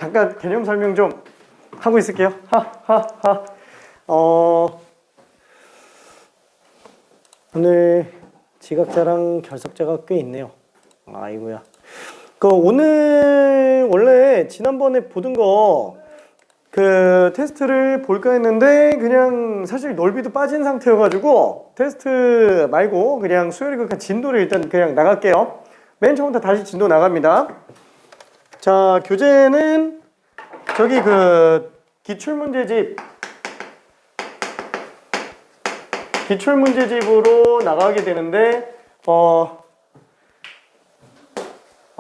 잠깐 개념 설명 좀 하고 있을게요. 오늘 지각자랑 결석자가 꽤 있네요. 아이고야. 오늘 원래 지난번에 보던 거 테스트를 볼까 했는데 그냥 사실 넓이도 빠진 상태여가지고 테스트 말고 그냥 수열이 극한 진도를 일단 그냥 나갈게요. 맨 처음부터 다시 진도 나갑니다. 자, 교재는 저기 기출문제집으로 나가게 되는데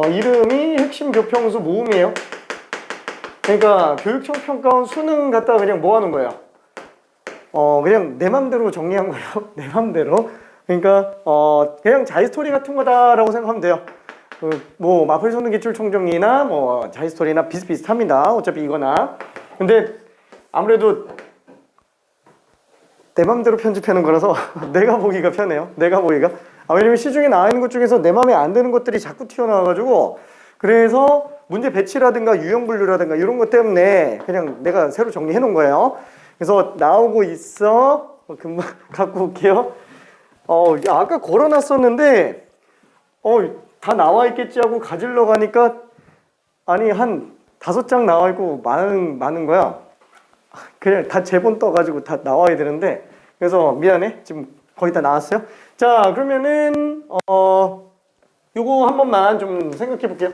이름이 핵심 교평수 모음이에요. 그러니까 교육청 평가원 수능 갖다가 그냥 뭐 하는 거예요? 그냥 내 맘대로 정리한 거예요. 내 맘대로. 그러니까 그냥 자이스토리 같은 거다라고 생각하면 돼요. 뭐 마플 수능 기출 총정리나 뭐 자이스토리나 비슷비슷합니다. 어차피 이거나. 근데 아무래도 내 맘대로 편집하는 거라서 내가 보기가 편해요. 내가 보기가. 왜냐면 시중에 나와 있는 것 중에서 내 맘에 안 드는 것들이 자꾸 튀어나와가지고 그래서 문제 배치라든가 유형 분류라든가 이런 것 때문에 그냥 내가 새로 정리해 놓은 거예요. 그래서 나오고 있어. 금방 갖고 올게요. 아까 걸어놨었는데 다 나와 있겠지 하고 가지러 가니까 아니 한 5장 나와 있고 많은 거야. 그냥 다 제본 떠가지고 다 나와야 되는데 그래서 미안해. 지금 거의 다 나왔어요. 자, 그러면은 요거 한 번만 좀 생각해 볼게요.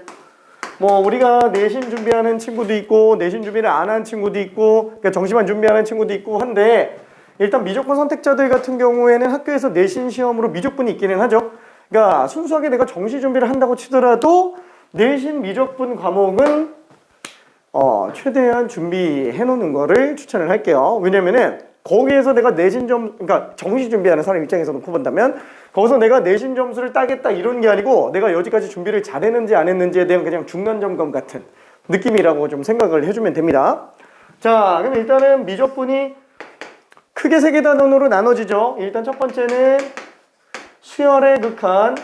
뭐 우리가 내신 준비하는 친구도 있고 내신 준비를 안 한 친구도 있고 그러니까 정시만 준비하는 친구도 있고 한데 일단 미적분 선택자들 같은 경우에는 학교에서 내신 시험으로 미적분이 있기는 하죠. 그러니까 순수하게 내가 정시 준비를 한다고 치더라도 내신 미적분 과목은 최대한 준비해 놓는 거를 추천을 할게요. 왜냐면은 거기에서 내가 그러니까 정시 준비하는 사람 입장에서 놓고 본다면 거기서 내가 내신 점수를 따겠다 이런 게 아니고 내가 여지까지 준비를 잘했는지 안 했는지에 대한 그냥 중간 점검 같은 느낌이라고 좀 생각을 해주면 됩니다. 자, 그럼 일단은 미적분이 크게 3개 단원으로 나눠지죠. 일단 첫 번째는 수열의 극한.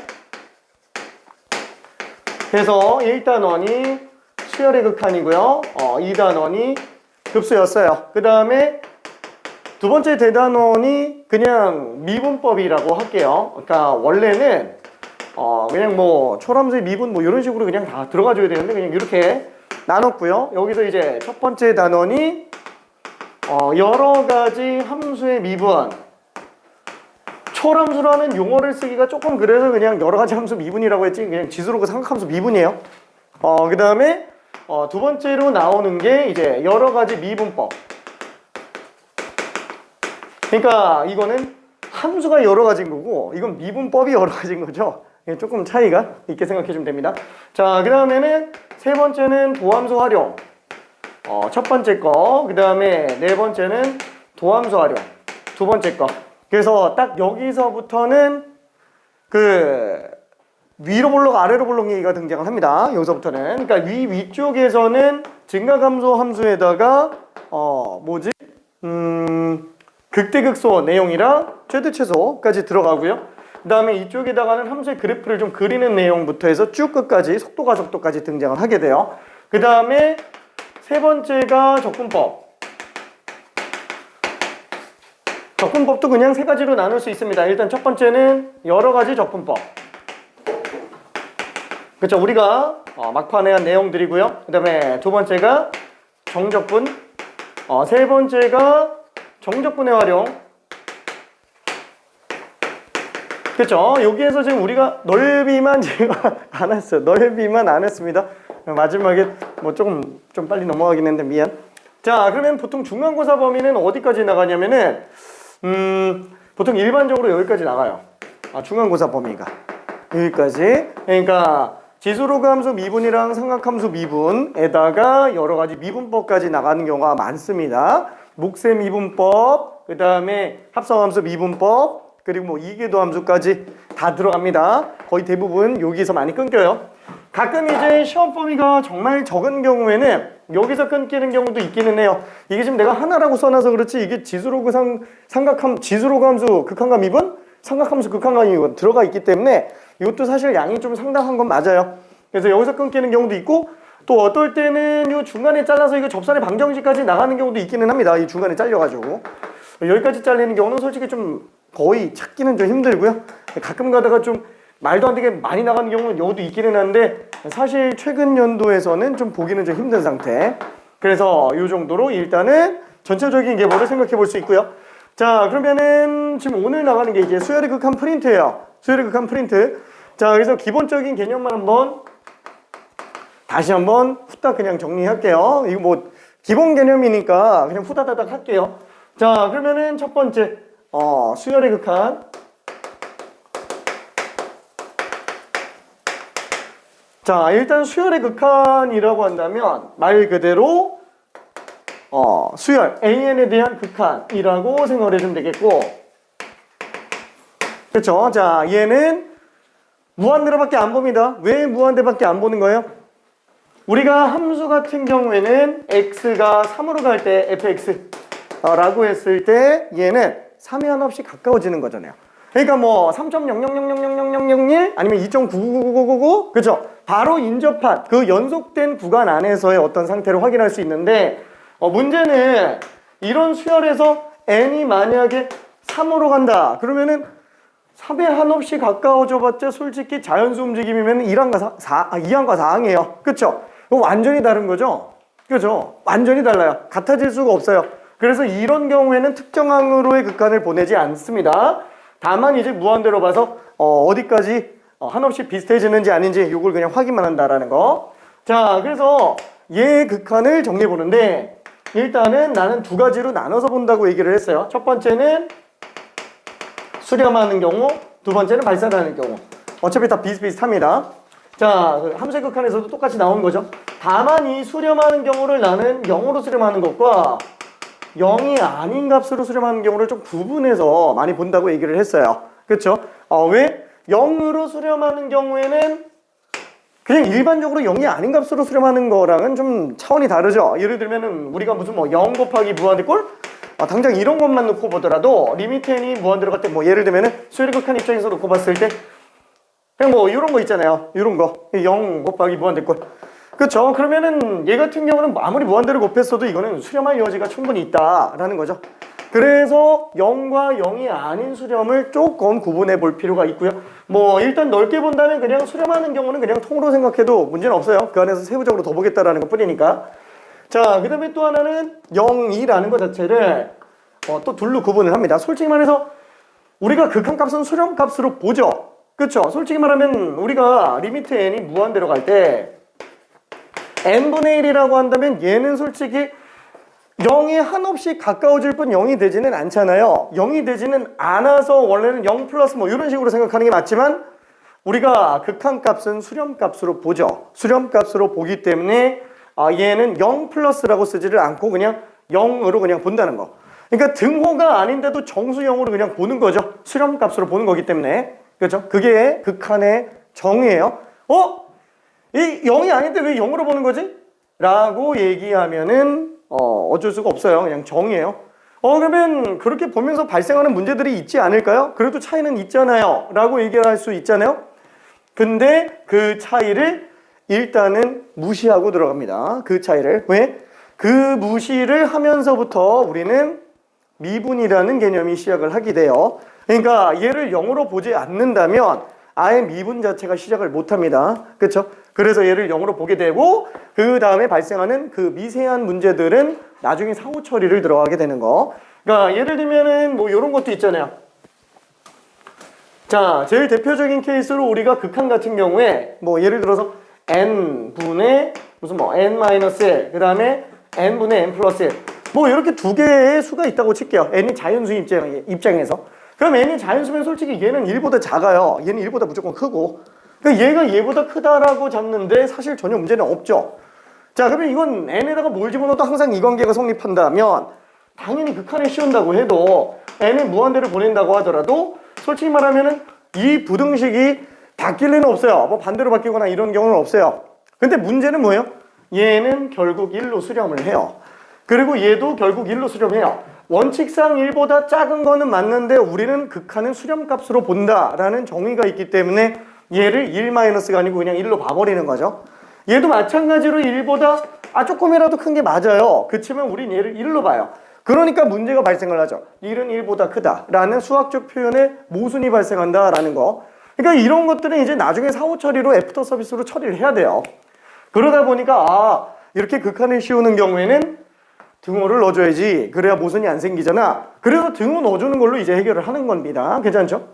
그래서 1단원이 수열의 극한이고요. 2단원이 급수였어요. 그 다음에 두 번째 대단원이 그냥 미분법이라고 할게요. 그러니까 원래는 그냥 뭐 초람수의 미분 뭐 이런 식으로 그냥 다 들어가줘야 되는데 그냥 이렇게 나눴고요. 여기서 이제 첫 번째 단원이 여러 가지 함수의 미분. 초람수라는 용어를 쓰기가 조금 그래서 그냥 여러 가지 함수 미분이라고 했지 그냥 지수로그 삼각함수 미분이에요. 그 다음에 두 번째로 나오는 게 이제 여러 가지 미분법. 그러니까 이거는 함수가 여러 가지인 거고 이건 미분법이 여러 가지인 거죠. 조금 차이가 있게 생각해 주면 됩니다. 자, 그 다음에는 세 번째는 도함수 활용. 첫 번째 거. 그 다음에 네 번째는 도함수 활용. 두 번째 거. 그래서 딱 여기서부터는 위로 볼록 아래로 볼록 얘기가 등장을 합니다. 여기서부터는. 그러니까 위쪽에서는 증가감소 함수에다가 극대극소 내용이랑 최대 최소까지 들어가고요. 그 다음에 이쪽에다가는 함수의 그래프를 좀 그리는 내용부터 해서 쭉 끝까지 속도가 속도까지 등장을 하게 돼요. 그 다음에 세 번째가 적분법. 적분법도 그냥 3가지로 나눌 수 있습니다. 일단 첫 번째는 여러 가지 적분법. 그렇죠. 우리가 막판에 한 내용들이고요. 그 다음에 두 번째가 정적분. 세 번째가 정적분의 활용. 그렇죠. 여기에서 지금 우리가 넓이만 지금 안 했어요. 넓이만 안 했습니다. 마지막에 뭐 좀 빨리 넘어가긴 했는데 미안. 자, 그러면 보통 중간고사 범위는 어디까지 나가냐면은 보통 일반적으로 여기까지 나가요. 중간고사 범위가 여기까지. 그러니까 지수로그 함수 미분이랑 삼각함수 미분에다가 여러 가지 미분법까지 나가는 경우가 많습니다. 목세 미분법, 그 다음에 합성함수 미분법, 그리고 뭐 이계도 함수까지 다 들어갑니다. 거의 대부분 여기서 많이 끊겨요. 가끔 이제 시험 범위가 정말 적은 경우에는 여기서 끊기는 경우도 있기는 해요. 이게 지금 내가 하나라고 써놔서 그렇지 이게 지수로그 지수로그 함수 극한과 미분, 삼각함수 극한과 미분 들어가 있기 때문에 이것도 사실 양이 좀 상당한 건 맞아요. 그래서 여기서 끊기는 경우도 있고 또 어떨 때는 이 중간에 잘라서 이거 접선의 방정식까지 나가는 경우도 있기는 합니다. 이 중간에 잘려가지고 여기까지 잘리는 경우는 솔직히 좀 거의 찾기는 좀 힘들고요. 가끔 가다가 좀 말도 안 되게 많이 나가는 경우도 있기는 한데 사실 최근 연도에서는 좀 보기는 좀 힘든 상태. 그래서 이 정도로 일단은 전체적인 계보를 생각해 볼 수 있고요. 자, 그러면은 지금 오늘 나가는 게 이제 수열의 극한 프린트예요. 수열의 극한 프린트. 자, 그래서 기본적인 개념만 다시 한번 후딱 그냥 정리할게요. 이거 뭐 기본 개념이니까 그냥 후다다닥 할게요. 자, 그러면은 첫 번째 수열의 극한. 자, 일단 수열의 극한이라고 한다면 말 그대로 수열 AN에 대한 극한이라고 생각을 해주면 되겠고, 그렇죠? 자, 얘는 무한대로밖에 안 봅니다. 왜 무한대밖에 안 보는 거예요? 우리가 함수 같은 경우에는 x가 3으로 갈 때 fx라고 했을 때 얘는 3에 한없이 가까워지는 거잖아요. 그러니까 뭐 3.00000001 아니면 2.9999999 그렇죠? 바로 인접한 그 연속된 구간 안에서의 어떤 상태를 확인할 수 있는데 문제는 이런 수열에서 n이 만약에 3으로 간다 그러면은 3에 한없이 가까워져 봤자 솔직히 자연수 움직임이면 2항과 4항이에요. 그렇죠? 완전히 다른 거죠? 그렇죠? 완전히 달라요. 같아질 수가 없어요. 그래서 이런 경우에는 특정항으로의 극한을 보내지 않습니다. 다만 이제 무한대로 봐서 어디까지 한없이 비슷해지는지 아닌지 이걸 그냥 확인만 한다라는 거. 자, 그래서 얘의 극한을 정리해 보는데 일단은 나는 두 가지로 나눠서 본다고 얘기를 했어요. 첫 번째는 수렴하는 경우, 두 번째는 발산하는 경우. 어차피 다 비슷비슷합니다. 자, 함수의 극한에서도 똑같이 나온 거죠. 다만 이 수렴하는 경우를 나는 0으로 수렴하는 것과 0이 아닌 값으로 수렴하는 경우를 좀 구분해서 많이 본다고 얘기를 했어요. 그렇죠? 왜? 0으로 수렴하는 경우에는 그냥 일반적으로 0이 아닌 값으로 수렴하는 거랑은 좀 차원이 다르죠. 예를 들면은 우리가 무슨 뭐 0 곱하기 무한대꼴? 당장 이런 것만 놓고 보더라도 리미트 n이 무한대로 갈 때 뭐 예를 들면은 수열의 극한 입장에서 놓고 봤을 때 그냥 뭐 이런 거 있잖아요. 이런 거 0 곱하기 무한대꼴. 그렇죠? 그러면은 얘 같은 경우는 아무리 무한대로 곱했어도 이거는 수렴할 여지가 충분히 있다라는 거죠. 그래서 0과 0이 아닌 수렴을 조금 구분해 볼 필요가 있고요. 뭐 일단 넓게 본다면 그냥 수렴하는 경우는 그냥 통으로 생각해도 문제는 없어요. 그 안에서 세부적으로 더 보겠다라는 것 뿐이니까. 자, 그 다음에 또 하나는 0, 2라는 것 자체를 또 둘로 구분을 합니다. 솔직히 말해서 우리가 극한값은 수렴값으로 보죠. 그렇죠? 솔직히 말하면 우리가 리미트 n이 무한대로 갈 때 n분의 1이라고 한다면 얘는 솔직히 0이 한없이 가까워질 뿐 0이 되지는 않잖아요. 0이 되지는 않아서 원래는 0 플러스 뭐 이런 식으로 생각하는 게 맞지만 우리가 극한값은 수렴값으로 보죠. 수렴값으로 보기 때문에 얘는 0 플러스라고 쓰지를 않고 그냥 0으로 그냥 본다는 거. 그러니까 등호가 아닌데도 정수형으로 그냥 보는 거죠. 수렴값으로 보는 거기 때문에. 그렇죠? 그게 극한의 정의예요. 이 0이 아닌데 왜 0으로 보는 거지? 라고 얘기하면은 어쩔 수가 없어요. 그냥 정의예요. 그러면 그렇게 보면서 발생하는 문제들이 있지 않을까요? 그래도 차이는 있잖아요. 라고 얘기를 할 수 있잖아요. 근데 그 차이를 일단은 무시하고 들어갑니다. 그 차이를. 왜? 그 무시를 하면서부터 우리는 미분이라는 개념이 시작을 하게 돼요. 그러니까 얘를 0으로 보지 않는다면 아예 미분 자체가 시작을 못합니다. 그렇죠? 그래서 얘를 0으로 보게 되고 그 다음에 발생하는 그 미세한 문제들은 나중에 사후 처리를 들어가게 되는 거. 그러니까 예를 들면은 뭐 이런 것도 있잖아요. 자, 제일 대표적인 케이스로 우리가 극한 같은 경우에 뭐 예를 들어서 n분의 무슨 뭐 n-1 그 다음에 n분의 n 플러스 1 뭐 이렇게 두 개의 수가 있다고 칠게요. n이 자연수 입장에서. 그럼 n이 자연수면 솔직히 얘는 1보다 작아요. 얘는 1보다 무조건 크고. 그러니까 얘가 얘보다 크다라고 잡는데 사실 전혀 문제는 없죠. 자, 그러면 이건 n에다가 뭘 집어넣어도 항상 이 관계가 성립한다면 당연히 극한에 씌운다고 해도 n을 무한대로 보낸다고 하더라도 솔직히 말하면은 이 부등식이 바뀔 리는 없어요. 뭐 반대로 바뀌거나 이런 경우는 없어요. 근데 문제는 뭐예요? 얘는 결국 1로 수렴을 해요. 그리고 얘도 결국 1로 수렴해요. 원칙상 1보다 작은 거는 맞는데 우리는 극한은 수렴값으로 본다라는 정의가 있기 때문에 얘를 1-가 아니고 그냥 1로 봐버리는 거죠. 얘도 마찬가지로 1보다 조금이라도 큰 게 맞아요. 그치만 우린 얘를 1로 봐요. 그러니까 문제가 발생을 하죠. 1은 1보다 크다라는 수학적 표현에 모순이 발생한다라는 거. 그러니까 이런 것들은 이제 나중에 사후 처리로 애프터 서비스로 처리를 해야 돼요. 그러다 보니까 이렇게 극한을 씌우는 경우에는 등호를 넣어줘야지. 그래야 모순이 안 생기잖아. 그래서 등호 넣어주는 걸로 이제 해결을 하는 겁니다. 괜찮죠?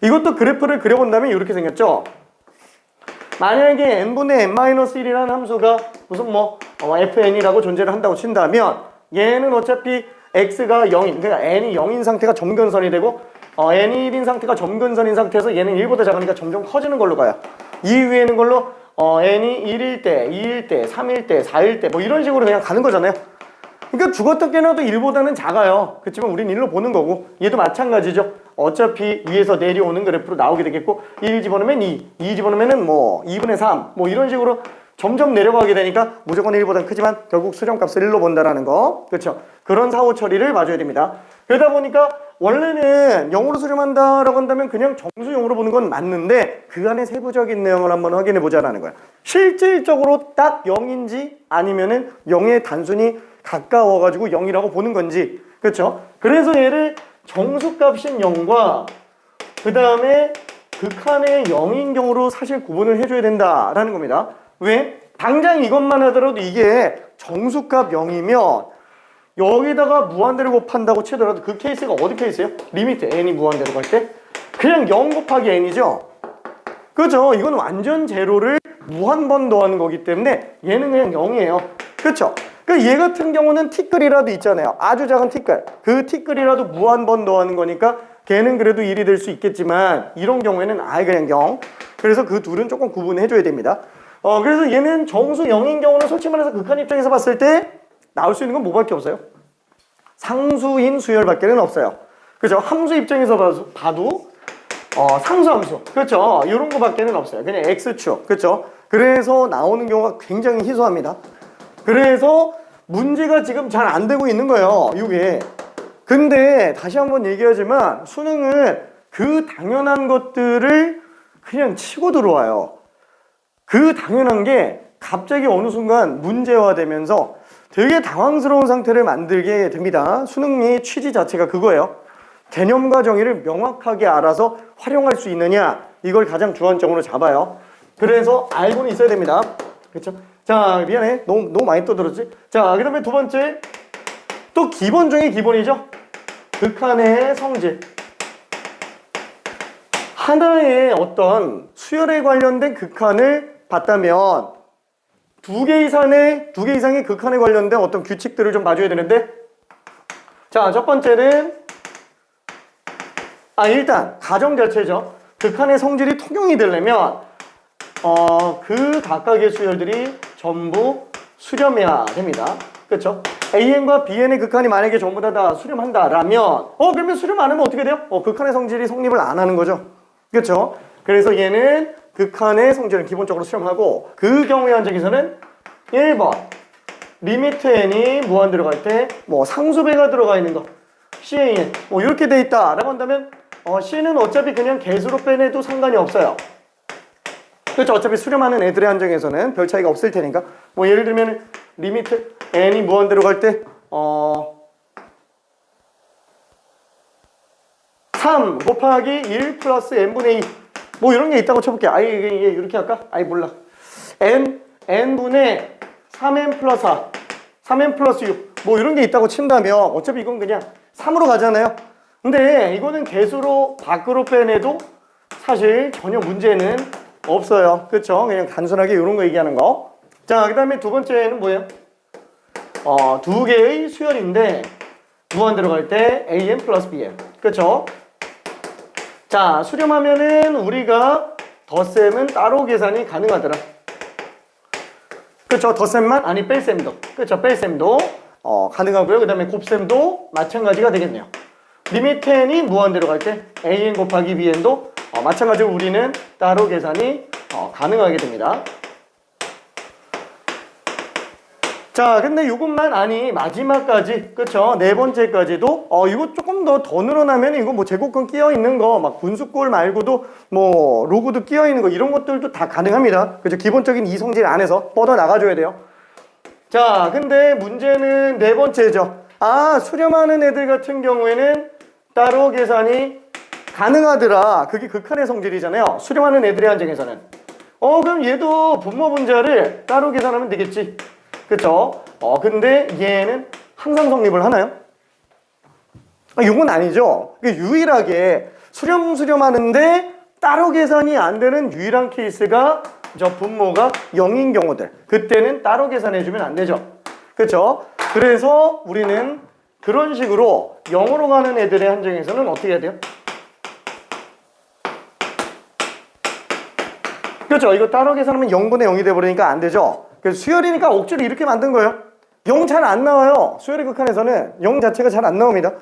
이것도 그래프를 그려본다면 이렇게 생겼죠. 만약에 n분의 n-1이라는 함수가 무슨 fn이라고 존재를 한다고 친다면 얘는 어차피 x가 0인, 그러니까 n이 0인 상태가 점근선이 되고 n이 1인 상태가 점근선인 상태에서 얘는 1보다 작으니까 점점 커지는 걸로 가요. 이 위에는 걸로 n이 1일 때, 2일 때, 3일 때, 4일 때 뭐 이런 식으로 그냥 가는 거잖아요. 그러니까 죽었다 깨어나도 1보다는 작아요. 그렇지만 우린 1로 보는 거고 얘도 마찬가지죠. 어차피 위에서 내려오는 그래프로 나오게 되겠고 1 집어넣으면 2 집어넣으면 2분의 3 이런 식으로 점점 내려가게 되니까 무조건 1보다는 크지만 결국 수렴값을 1로 본다라는 거. 그렇죠? 그런 사후 처리를 봐줘야 됩니다. 그러다 보니까 원래는 0으로 수렴한다라고 한다면 그냥 정수용으로 보는 건 맞는데 그 안에 세부적인 내용을 한번 확인해 보자라는 거야. 실질적으로 딱 0인지 아니면은 0에 단순히 가까워가지고 0이라고 보는 건지. 그렇죠? 그래서 얘를 정수값인 0과 그 다음에 극한의 0인 경우로 사실 구분을 해줘야 된다라는 겁니다. 왜? 당장 이것만 하더라도 이게 정수값 0이면 여기다가 무한대를 곱한다고 치더라도 그 케이스가 어디 케이스예요? 리미트 n이 무한대로 갈 때 그냥 0 곱하기 n이죠. 그죠? 이건 완전 제로를 무한번 더하는 거기 때문에 얘는 그냥 0이에요. 그렇죠? 그러니까 얘 같은 경우는 티끌이라도 있잖아요. 아주 작은 티끌. 그 티끌이라도 무한번 더하는 거니까 걔는 그래도 1이 될 수 있겠지만 이런 경우에는 아예 그냥 0. 그래서 그 둘은 조금 구분해줘야 됩니다. 그래서 얘는 정수 0인 경우는 솔직히 말해서 극한 입장에서 봤을 때 나올 수 있는 건 뭐밖에 없어요? 상수인 수열밖에는 없어요. 그죠? 함수 입장에서 봐도 상수함수. 그렇죠? 이런 거밖에는 없어요. 그냥 x축. 그렇죠? 그래서 나오는 경우가 굉장히 희소합니다. 그래서 문제가 지금 잘 안 되고 있는 거예요. 이게. 근데 다시 한번 얘기하지만 수능은 그 당연한 것들을 그냥 치고 들어와요. 그 당연한 게 갑자기 어느 순간 문제화되면서 되게 당황스러운 상태를 만들게 됩니다. 수능의 취지 자체가 그거예요. 개념과 정의를 명확하게 알아서 활용할 수 있느냐, 이걸 가장 주안점으로 잡아요. 그래서 알고는 있어야 됩니다. 그렇죠? 자, 미안해. 너무 많이 떠들었지? 자, 그 다음에 두 번째. 또 기본 중에 기본이죠. 극한의 성질. 하나의 어떤 수열에 관련된 극한을 봤다면 두 개 이상의 극한에 관련된 어떤 규칙들을 좀 봐줘야 되는데, 자, 첫 번째는 일단 가정 자체죠. 극한의 성질이 통용이 되려면 그 각각의 수열들이 전부 수렴해야 됩니다. 그렇죠? AN과 BN의 극한이 만약에 전부 다 수렴한다라면 그러면 수렴 안 하면 어떻게 돼요? 극한의 성질이 성립을 안 하는 거죠. 그렇죠? 그래서 얘는 극한의 성질은 기본적으로 수렴하고, 그 경우의 한정에서는 1번 리미트 n이 무한 들어갈 때 상수배가 들어가 있는 거 CAN 이렇게 돼 있다 라고 한다면 C는 어차피 그냥 개수로 빼내도 상관이 없어요. 그렇죠? 어차피 수렴하는 애들의 한정에서는 별 차이가 없을 테니까. 예를 들면 리미트 n이 무한 들어갈 때 3 곱하기 1 플러스 n분의 2 이런 게 있다고 쳐볼게요. 이게 이렇게 할까? 몰라. n분의 3n 플러스 4 3n 플러스 6 이런 게 있다고 친다면 어차피 이건 그냥 3으로 가잖아요. 근데 이거는 개수로 밖으로 빼내도 사실 전혀 문제는 없어요. 그렇죠? 그냥 단순하게 이런 거 얘기하는 거. 자, 그 다음에 두 번째는 뭐예요? 두 개의 수열인데 무한 들어갈 때 AN 플러스 BN. 그렇죠? 자, 수렴하면은 우리가 덧셈은 따로 계산이 가능하더라. 그렇죠? 덧셈만? 아니, 뺄셈도. 그렇죠? 뺄셈도 가능하고요. 그 다음에 곱셈도 마찬가지가 되겠네요. 리미트 n이 무한대로 갈 때 an 곱하기 bn도 마찬가지로 우리는 따로 계산이 가능하게 됩니다. 자, 근데 요것만 아니 마지막까지 그쵸? 네 번째까지도 이거 조금 더 늘어나면 이거 뭐 제곱근 끼어 있는 거 막 분수꼴 말고도 뭐 로그도 끼어 있는 거 이런 것들도 다 가능합니다. 그죠? 기본적인 이 성질 안에서 뻗어 나가줘야 돼요. 자, 근데 문제는 네 번째죠. 수렴하는 애들 같은 경우에는 따로 계산이 가능하더라. 그게 극한의 성질이잖아요. 수렴하는 애들의 한정에서는. 그럼 얘도 분모 분자를 따로 계산하면 되겠지. 그쵸? 근데 얘는 항상 성립을 하나요? 이건 아니죠. 유일하게 수렴하는데 따로 계산이 안 되는 유일한 케이스가 저 분모가 0인 경우들. 그때는 따로 계산해주면 안 되죠. 그쵸? 그래서 우리는 그런 식으로 0으로 가는 애들의 한정에서는 어떻게 해야 돼요? 그렇죠. 이거 따로 계산하면 0분의 0이 돼버리니까 안 되죠. 그래서 수열이니까 억지로 이렇게 만든 거예요. 0 잘 안 나와요. 수열의 극한에서는 0 자체가 잘 안 나옵니다.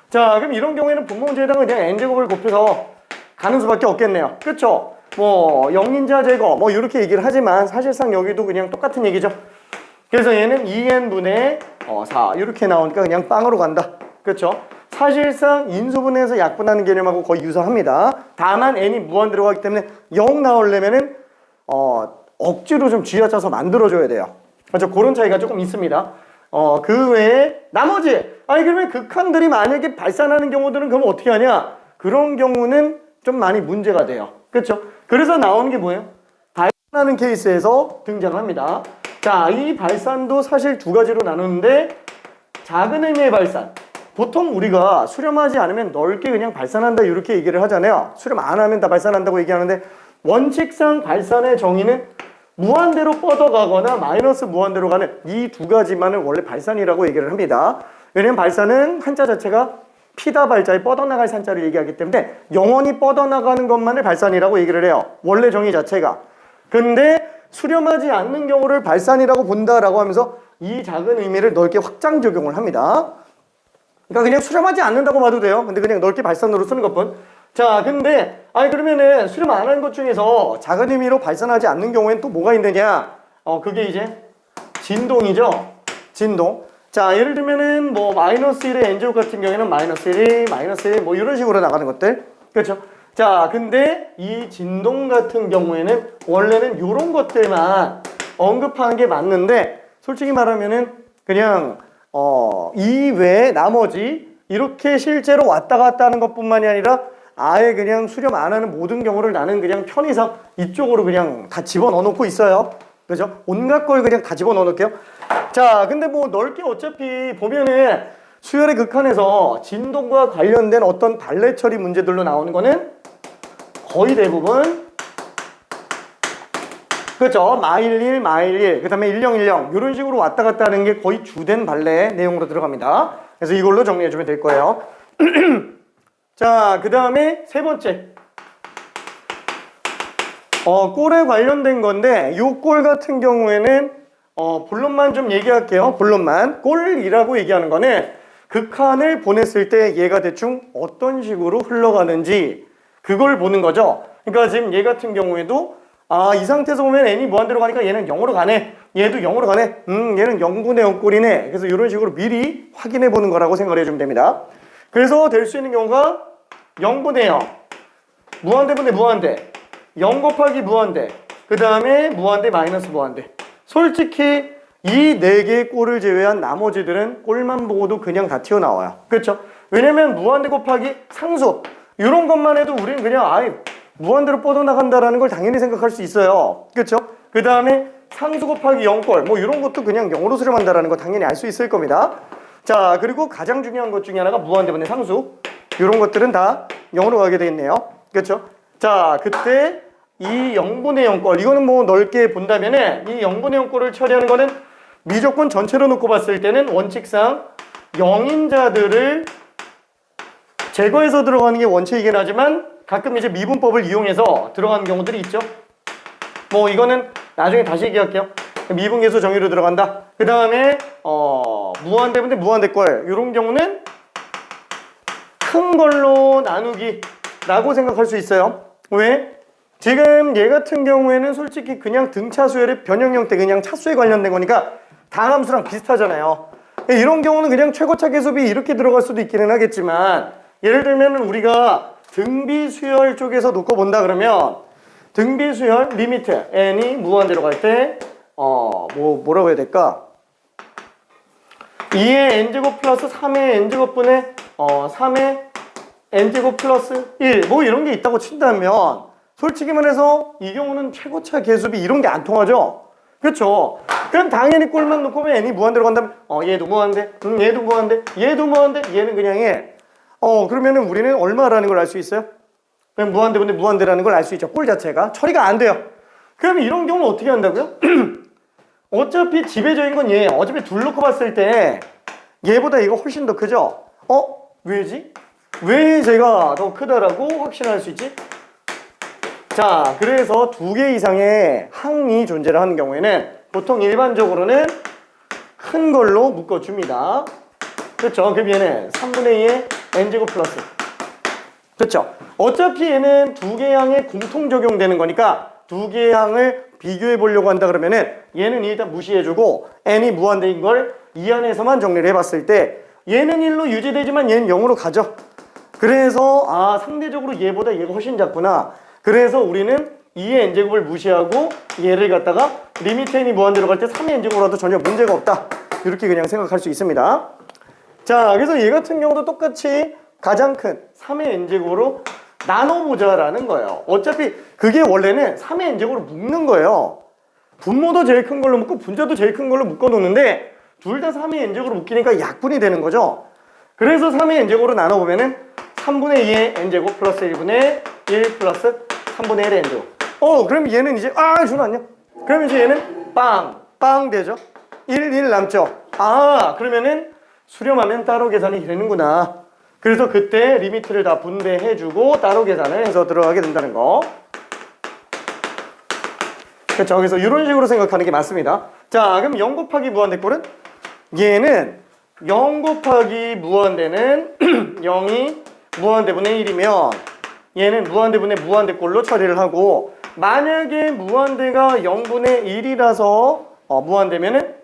자, 그럼 이런 경우에는 분모 문제에다가 그냥 n제곱을 곱해서 가는 수밖에 없겠네요. 그렇죠? 뭐 0인자 제거 뭐 이렇게 얘기를 하지만 사실상 여기도 그냥 똑같은 얘기죠. 그래서 얘는 2n분의 4 이렇게 나오니까 그냥 빵으로 간다. 그렇죠? 사실상 인수분해에서 약분하는 개념하고 거의 유사합니다. 다만 n이 무한 들어가기 때문에 0 나오려면은 억지로 좀 쥐어짜서 만들어줘야 돼요. 그렇죠? 그런 차이가 조금 있습니다. 그 외에 나머지 그러면 극한들이 만약에 발산하는 경우들은 그럼 어떻게 하냐? 그런 경우는 좀 많이 문제가 돼요. 그렇죠? 그래서 나오는 게 뭐예요? 발산하는 케이스에서 등장합니다. 자, 이 발산도 사실 두 가지로 나누는데 작은 의미의 발산. 보통 우리가 수렴하지 않으면 넓게 그냥 발산한다 이렇게 얘기를 하잖아요. 수렴 안 하면 다 발산한다고 얘기하는데 원칙상 발산의 정의는 무한대로 뻗어가거나 마이너스 무한대로 가는 이 두 가지만을 원래 발산이라고 얘기를 합니다. 왜냐면 발산은 한자 자체가 피다 발자에 뻗어나갈 산자를 얘기하기 때문에 영원히 뻗어나가는 것만을 발산이라고 얘기를 해요. 원래 정의 자체가. 근데 수렴하지 않는 경우를 발산이라고 본다라고 하면서 이 작은 의미를 넓게 확장 적용을 합니다. 그러니까 그냥 수렴하지 않는다고 봐도 돼요. 근데 그냥 넓게 발산으로 쓰는 것뿐. 자, 근데 그러면은 수렴 안 하는 것 중에서 작은 의미로 발산하지 않는 경우엔 또 뭐가 있느냐? 그게 이제 진동이죠. 진동. 자, 예를 들면은 뭐 마이너스 1의 n제곱 같은 경우에는 마이너스 1, 마이너스 1 뭐 이런 식으로 나가는 것들. 그렇죠? 자, 근데 이 진동 같은 경우에는 원래는 이런 것들만 언급하는 게 맞는데 솔직히 말하면은 그냥 이 외에 나머지 이렇게 실제로 왔다 갔다 하는 것뿐만이 아니라 아예 그냥 수렴 안 하는 모든 경우를 나는 그냥 편의상 이쪽으로 그냥 다 집어넣어 놓고 있어요. 그죠? 온갖 걸 그냥 다 집어넣어 놓을게요. 자, 근데 뭐 넓게 어차피 보면은 수열의 극한에서 진동과 관련된 어떤 발레 처리 문제들로 나오는 거는 거의 대부분 그렇죠. 마일 1, 마일 1, 그 다음에 1010 이런 식으로 왔다 갔다 하는 게 거의 주된 발레 내용으로 들어갑니다. 그래서 이걸로 정리해주면 될 거예요. 자, 그 다음에 세 번째 꼴에 관련된 건데 이 꼴 같은 경우에는 본론만 좀 얘기할게요. 본론만. 꼴이라고 얘기하는 거는 극한을 보냈을 때 얘가 대충 어떤 식으로 흘러가는지 그걸 보는 거죠. 그러니까 지금 얘 같은 경우에도 이 상태에서 보면 n이 무한대로 가니까 얘는 0으로 가네. 얘도 0으로 가네. 얘는 0분의 0 꼴이네. 그래서 이런 식으로 미리 확인해 보는 거라고 생각을 해주면 됩니다. 그래서 될 수 있는 경우가 0분의 0, 무한대분의 무한대, 0 곱하기 무한대, 그 다음에 무한대 마이너스 무한대. 솔직히 이 네 개의 꼴을 제외한 나머지들은 꼴만 보고도 그냥 다 튀어나와요. 그렇죠? 왜냐면 무한대 곱하기 상수 이런 것만 해도 우리는 그냥 무한대로 뻗어나간다라는 걸 당연히 생각할 수 있어요. 그렇죠? 그 다음에 상수 곱하기 0꼴 뭐 이런 것도 그냥 0으로 수렴한다라는 거 당연히 알 수 있을 겁니다. 자, 그리고 가장 중요한 것 중에 하나가 무한대분의 상수 이런 것들은 다 0으로 가게 되겠네요. 그렇죠? 자, 그때 이 0분의 0꼴 이거는 뭐 넓게 본다면은 이 0분의 0꼴을 처리하는 거는 미적분 전체로 놓고 봤을 때는 원칙상 0인자들을 제거해서 들어가는 게 원칙이긴 하지만 가끔 이제 미분법을 이용해서 들어가는 경우들이 있죠. 뭐 이거는 나중에 다시 얘기할게요. 미분계수 정의로 들어간다. 그 다음에 무한대분의 무한대꼴 이런 경우는 큰 걸로 나누기 라고 생각할 수 있어요. 왜? 지금 얘 같은 경우에는 솔직히 그냥 등차 수열의 변형 형태 그냥 차수에 관련된 거니까 다함수랑 비슷하잖아요. 이런 경우는 그냥 최고차 계수비 이렇게 들어갈 수도 있기는 하겠지만, 예를 들면 우리가 등비 수열 쪽에서 놓고 본다 그러면 등비 수열 리미트 n이 무한대로 갈 때 뭐라고 해야 될까? 2의 n제곱 플러스 3의 n제곱분의 3의 n제곱 플러스 1 뭐 이런 게 있다고 친다면 솔직히 말해서 이 경우는 최고차 계수비 이런 게 안 통하죠? 그렇죠? 그럼 당연히 꼴만 놓고 보면 n이 무한대로 간다면 얘도 무한대, 얘도 무한대, 얘도 무한대, 얘는 그냥 해. 그러면은 우리는 얼마라는 걸 알 수 있어요? 그냥 무한대분의 무한대라는 걸 알 수 있죠. 꼴 자체가 처리가 안 돼요. 그럼 이런 경우는 어떻게 한다고요? 어차피 지배적인 건 얘예요. 어차피 둘 놓고 봤을 때 얘보다 얘가 훨씬 더 크죠? 왜지? 왜 제가 더 크다라고 확신할 수 있지? 자, 그래서 두 개 이상의 항이 존재를 하는 경우에는 보통 일반적으로는 큰 걸로 묶어줍니다. 그렇죠? 그럼 얘는 3분의 2의 n제곱 플러스. 그렇죠? 어차피 얘는 두 개의 항에 공통 적용되는 거니까 두 개의 항을 비교해 보려고 한다 그러면은 얘는 일단 무시해주고 n이 무한대인 걸 이 안에서만 정리를 해봤을 때 얘는 1로 유지되지만 얘는 0으로 가죠. 그래서 상대적으로 얘보다 얘가 훨씬 작구나. 그래서 우리는 2의 n제곱을 무시하고 얘를 갖다가 리미트 n이 무한대로 갈 때 3의 n제곱으로 와도 전혀 문제가 없다. 이렇게 그냥 생각할 수 있습니다. 자, 그래서 얘 같은 경우도 똑같이 가장 큰 3의 n제곱으로 나눠보자라는 거예요. 어차피 그게 원래는 3의 n제곱으로 묶는 거예요. 분모도 제일 큰 걸로 묶고 분자도 제일 큰 걸로 묶어놓는데 둘 다 3의 n제곱으로 묶이니까 약분이 되는 거죠. 그래서 3의 n제곱으로 나눠보면은 3분의 2의 n제곱 플러스 1분의 1 플러스 3분의 1의 n제곱. 그럼 얘는 이제 잠시만요. 그럼 이제 얘는 빵 되죠. 1 남죠. 그러면은 수렴하면 따로 계산이 되는구나. 그래서 그때 리미트를 다 분배해주고 따로 계산을 해서 들어가게 된다는 거. 그렇죠. 그래서 이런 식으로 생각하는 게 맞습니다. 자, 그럼 0 곱하기 무한대 꼴은? 얘는 0 곱하기 무한대는 0이 무한대분의 1이면 얘는 무한대분의 무한대 꼴로 처리를 하고, 만약에 무한대가 0분의 1이라서 무한대면은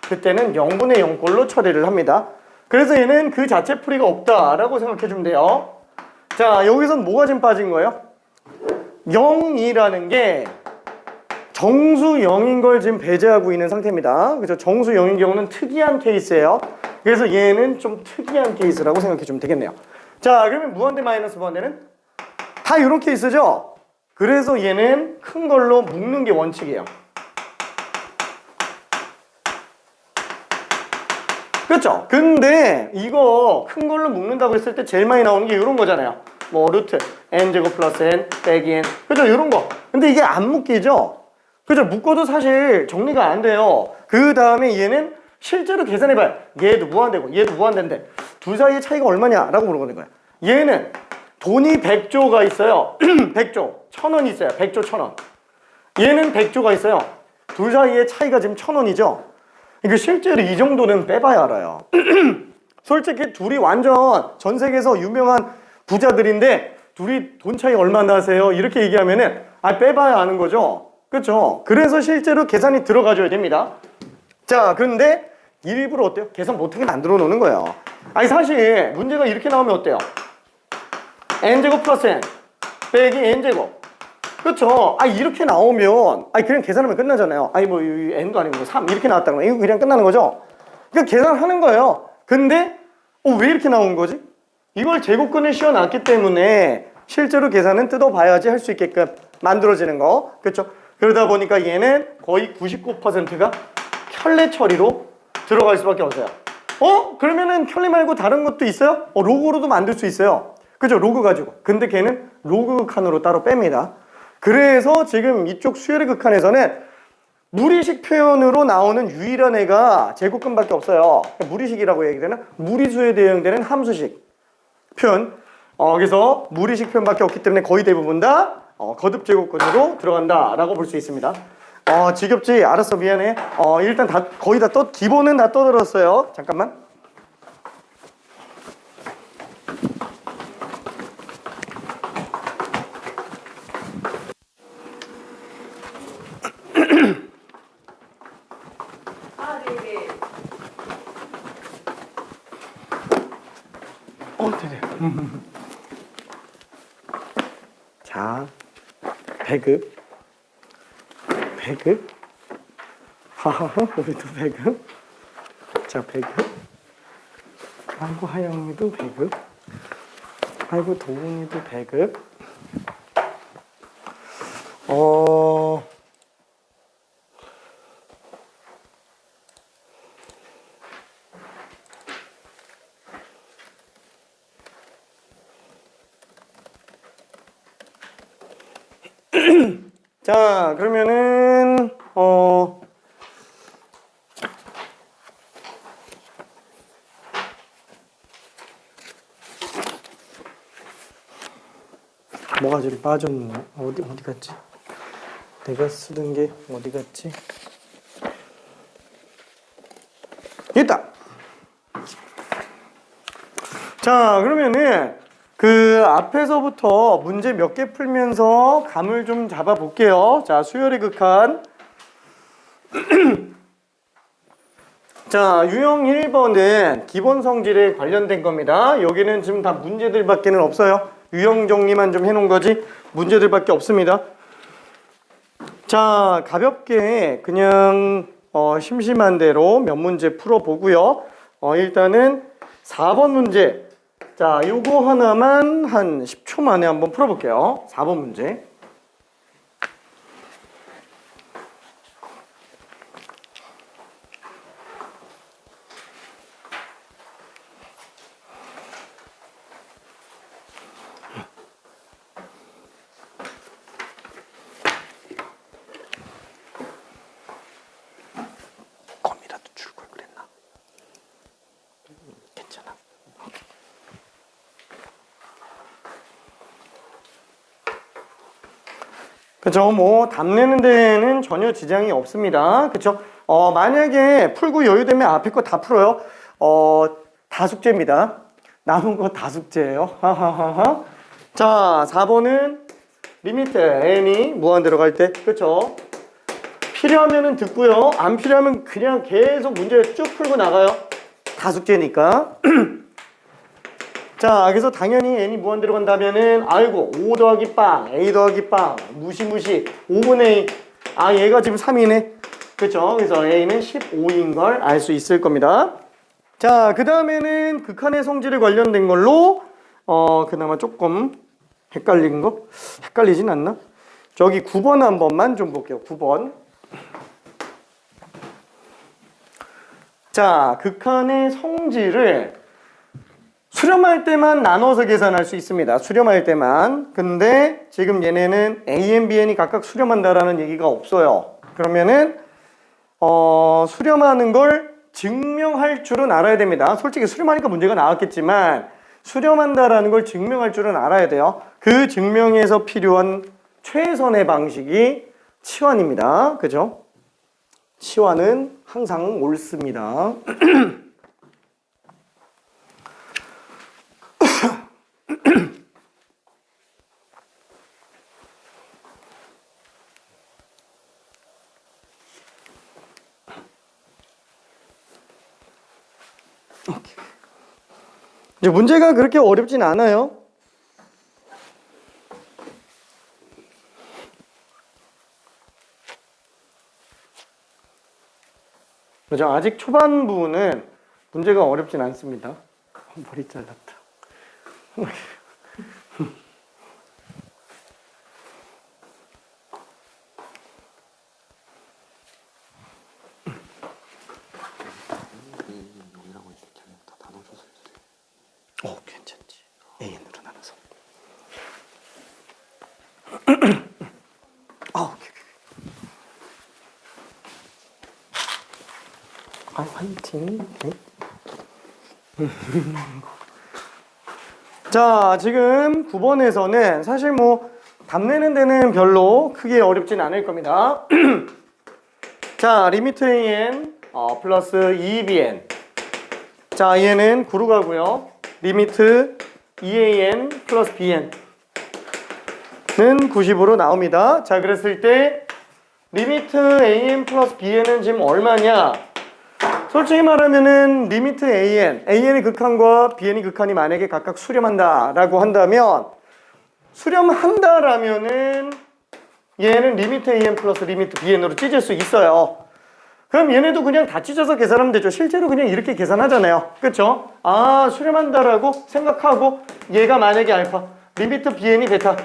그때는 0분의 0 꼴로 처리를 합니다. 그래서 얘는 그 자체 풀이가 없다라고 생각해 주면 돼요. 자, 여기선 뭐가 지금 빠진 거예요? 0이라는 게 정수 0인 걸 지금 배제하고 있는 상태입니다. 그죠? 정수 0인 경우는 특이한 케이스예요. 그래서 얘는 좀 특이한 케이스라고 생각해 주면 되겠네요. 자, 그러면 무한대 마이너스 무한대는 다 이런 케이스죠? 그래서 얘는 큰 걸로 묶는 게 원칙이에요. 그렇죠? 근데 이거 큰 걸로 묶는다고 했을 때 제일 많이 나오는 게 이런 거잖아요. 뭐 루트 n제곱 플러스 n 빼기 n. 그죠? 이런 거. 근데 이게 안 묶이죠? 그죠? 묶어도 사실 정리가 안 돼요. 그 다음에 얘는 실제로 계산해봐요. 얘도 무한대고 얘도 무한대인데 둘 사이의 차이가 얼마냐? 라고 물어보는 거야. 얘는 돈이 100조가 있어요. 100조. 1000원 있어요. 100조 1000원. 얘는 100조가 있어요. 둘 사이의 차이가 지금 1000원이죠. 이게 실제로 이 정도는 빼봐야 알아요. 솔직히 둘이 완전 전 세계에서 유명한 부자들인데 둘이 돈 차이 얼마나 나세요? 이렇게 얘기하면은 빼봐야 아는 거죠. 그렇죠? 그래서 실제로 계산이 들어가줘야 됩니다. 자, 그런데 일부러 어때요? 계산 못하게 만들어 놓는 거예요. 사실 문제가 이렇게 나오면 어때요? n제곱 플러스 n 빼기 n제곱. 그렇죠? 이렇게 나오면 그냥 계산하면 끝나잖아요. 뭐 n도 아니고 3 이렇게 나왔다는 거예요. 이거 그냥 끝나는 거죠? 그냥 계산하는 거예요. 근데 왜 이렇게 나온 거지? 이걸 제곱근을 씌워놨기 때문에 실제로 계산은 뜯어봐야지 할 수 있게끔 만들어지는 거. 그렇죠? 그러다 보니까 얘는 거의 99%가 켤레 처리로 들어갈 수밖에 없어요. 그러면은 켤레 말고 다른 것도 있어요? 로그로도 만들 수 있어요. 그죠? 로그 가지고. 근데 걔는 로그 칸으로 따로 뺍니다. 그래서 지금 이쪽 수열의 극한에서는 무리식 표현으로 나오는 유일한 애가 제곱근밖에 없어요. 무리식이라고 얘기되나? 무리수에 대응되는 함수식 표현. 그래서 무리식 표현밖에 없기 때문에 거의 대부분 다 거듭 제곱근으로 들어간다라고 볼 수 있습니다. 지겹지? 알았어, 미안해. 일단 거의 다 기본은 다 떠들었어요. 잠깐만. 네네. 네네. 자, 배급. 하하하, 우리도 배급. 자, 배급. 아이고, 하영이도 배급. 아이고, 도훈이도 배급. 자, 그러면은 뭐가 저리 빠졌노? 어디 갔지? 내가 쓰던 게 어디 갔지? 있다. 자, 그러면은 그 앞에서부터 문제 몇 개 풀면서 감을 좀 잡아 볼게요. 자, 수열의 극한. 자, 유형 1번은 기본 성질에 관련된 겁니다. 여기는 지금 다 문제들밖에는 없어요. 유형 정리만 좀 해놓은 거지 문제들밖에 없습니다. 자, 가볍게 그냥 심심한 대로 몇 문제 풀어보고요. 일단은 4번 문제. 자, 요거 하나만 한 10초 만에 한번 풀어볼게요. 4번 문제. 껌이라도 줄 걸 그랬나? 괜찮아. 그쵸, 뭐 답내는 데는 전혀 지장이 없습니다. 그쵸? 만약에 풀고 여유되면 앞에 거 다 풀어요. 다 숙제입니다. 남은 거 다 숙제예요. 하하하하. 자, 4번은 리미트 n이 무한대로 갈 때, 그쵸? 필요하면은 듣고요. 안 필요하면 그냥 계속 문제 쭉 풀고 나가요. 다 숙제니까. 자, 그래서 당연히 n이 무한대로 간다면은 아이고 5 더하기 빵, a 더하기 빵, 무시무시 5분의 2. 아, 얘가 지금 3이네. 그렇죠? 그래서 a는 15인 걸 알 수 있을 겁니다. 자, 그 다음에는 극한의 성질에 관련된 걸로 그나마 조금 헷갈린 거? 헷갈리진 않나? 저기 9번 한 번만 좀 볼게요. 9번. 자, 극한의 성질을 수렴할 때만 나눠서 계산할 수 있습니다. 수렴할 때만. 근데 지금 얘네는 AN, BN이 각각 수렴한다라는 얘기가 없어요. 그러면은 수렴하는 걸 증명할 줄은 알아야 됩니다. 솔직히 수렴하니까 문제가 나왔겠지만 수렴한다라는 걸 증명할 줄은 알아야 돼요. 그 증명에서 필요한 최선의 방식이 치환입니다. 그죠? 치환은 항상 옳습니다. 이제 문제가 그렇게 어렵진 않아요. 그죠? 아직 초반부는 문제가 어렵진 않습니다. 머리 잘랐다. 괜찮지. AN으로 나눠서. 오케이. 화이팅. 자, 지금 9번에서는 사실 뭐 답내는 데는 별로 크게 어렵진 않을 겁니다. 자, 리미트 AN 플러스 2BN. 자, 얘는 9로 가고요. 리미트 2AN 플러스 BN은 90으로 나옵니다. 자, 그랬을 때 리미트 AN 플러스 BN은 지금 얼마냐? 솔직히 말하면은 리미트 AN의 극한과 BN의 극한이 만약에 각각 수렴한다라고 한다면 수렴한다라면은 얘는 리미트 AN 플러스 리미트 BN으로 찢을 수 있어요. 그럼 얘네도 그냥 다 찢어서 계산하면 되죠. 실제로 그냥 이렇게 계산하잖아요. 그쵸? 아, 수렴한다라고 생각하고 얘가 만약에 알파, 리미트 BN이 베타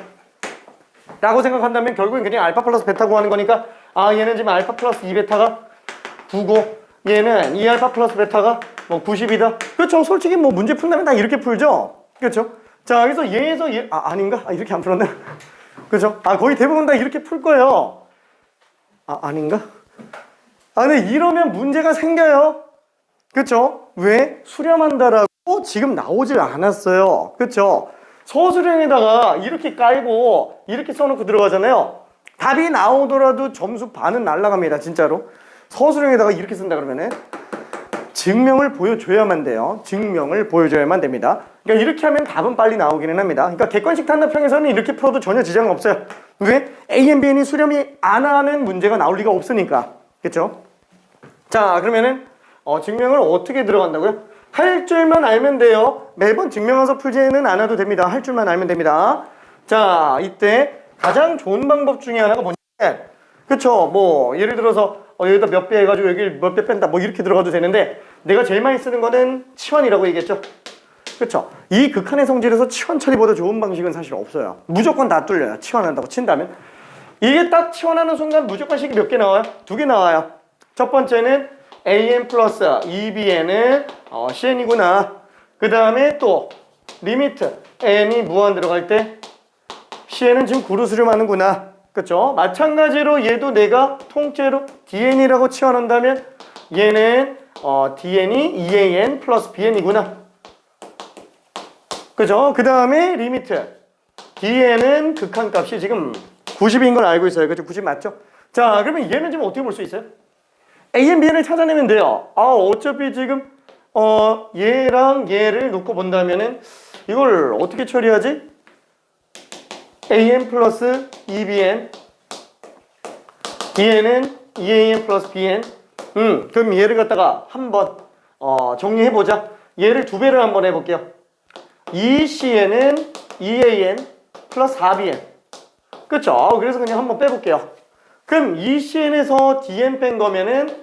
라고 생각한다면 결국엔 그냥 알파 플러스 베타 구하는 거니까 아, 얘는 지금 알파 플러스 2베타가 9고 얘는 2알파 플러스 베타가 뭐 90이다. 그쵸? 솔직히 뭐 문제 풀려면 다 이렇게 풀죠? 그쵸? 자, 그래서 얘에서 얘, 아닌가? 이렇게 안 풀었네. 그죠? 거의 대부분 다 이렇게 풀 거예요. 아닌가? 근데 이러면 문제가 생겨요. 그쵸? 왜? 수렴한다라고 지금 나오질 않았어요. 그쵸? 서술형에다가 이렇게 깔고 이렇게 써놓고 들어가잖아요. 답이 나오더라도 점수 반은 날라갑니다. 진짜로. 서술형에다가 이렇게 쓴다 그러면은 증명을 보여줘야만 돼요. 증명을 보여줘야만 됩니다. 그러니까 이렇게 하면 답은 빨리 나오기는 합니다. 그러니까 객관식 단답형에서는 이렇게 풀어도 전혀 지장은 없어요. 왜? A, N, Bn이 수렴이 안 하는 문제가 나올 리가 없으니까. 그쵸? 자, 그러면은 증명을 어떻게 들어간다고요? 할 줄만 알면 돼요. 매번 증명해서 풀지는 않아도 됩니다. 할 줄만 알면 됩니다. 자, 이때 가장 좋은 방법 중에 하나가 뭐냐면 그쵸? 뭐 예를 들어서 여기다 몇 배 해가지고 여기 몇 배 뺀다 뭐 이렇게 들어가도 되는데 내가 제일 많이 쓰는 거는 치환이라고 얘기했죠. 그쵸? 이 극한의 성질에서 치환 처리보다 좋은 방식은 사실 없어요. 무조건 다 뚫려요. 치환한다고 친다면. 이게 딱 치환하는 순간 무조건 식이 몇 개 나와요? 2개 나와요. 첫 번째는 AN 플러스 2BN은 CN이구나. 그 다음에 또 리미트 N이 무한 들어갈 때 CN은 지금 9로 수렴하는구나. 그쵸? 마찬가지로 얘도 내가 통째로 DN이라고 치환한다면 얘는 DN이 EAN 플러스 BN이구나. 그죠? 그 다음에 리미트 DN은 극한값이 지금 90인 걸 알고 있어요. 그죠? 90 맞죠? 자, 그러면 얘는 지금 어떻게 볼 수 있어요? AN, BN을 찾아내면 돼요. 어차피 지금 얘랑 얘를 놓고 본다면은 이걸 어떻게 처리하지? AN 플러스 2BN DN은 EAN 플러스 BN 그럼 얘를 갖다가 한번 정리해보자. 얘를 2배를 한번 해볼게요. ECN은 EAN 플러스 4BN 그쵸? 그래서 그냥 한번 빼볼게요. 그럼 ECN에서 DN 뺀 거면은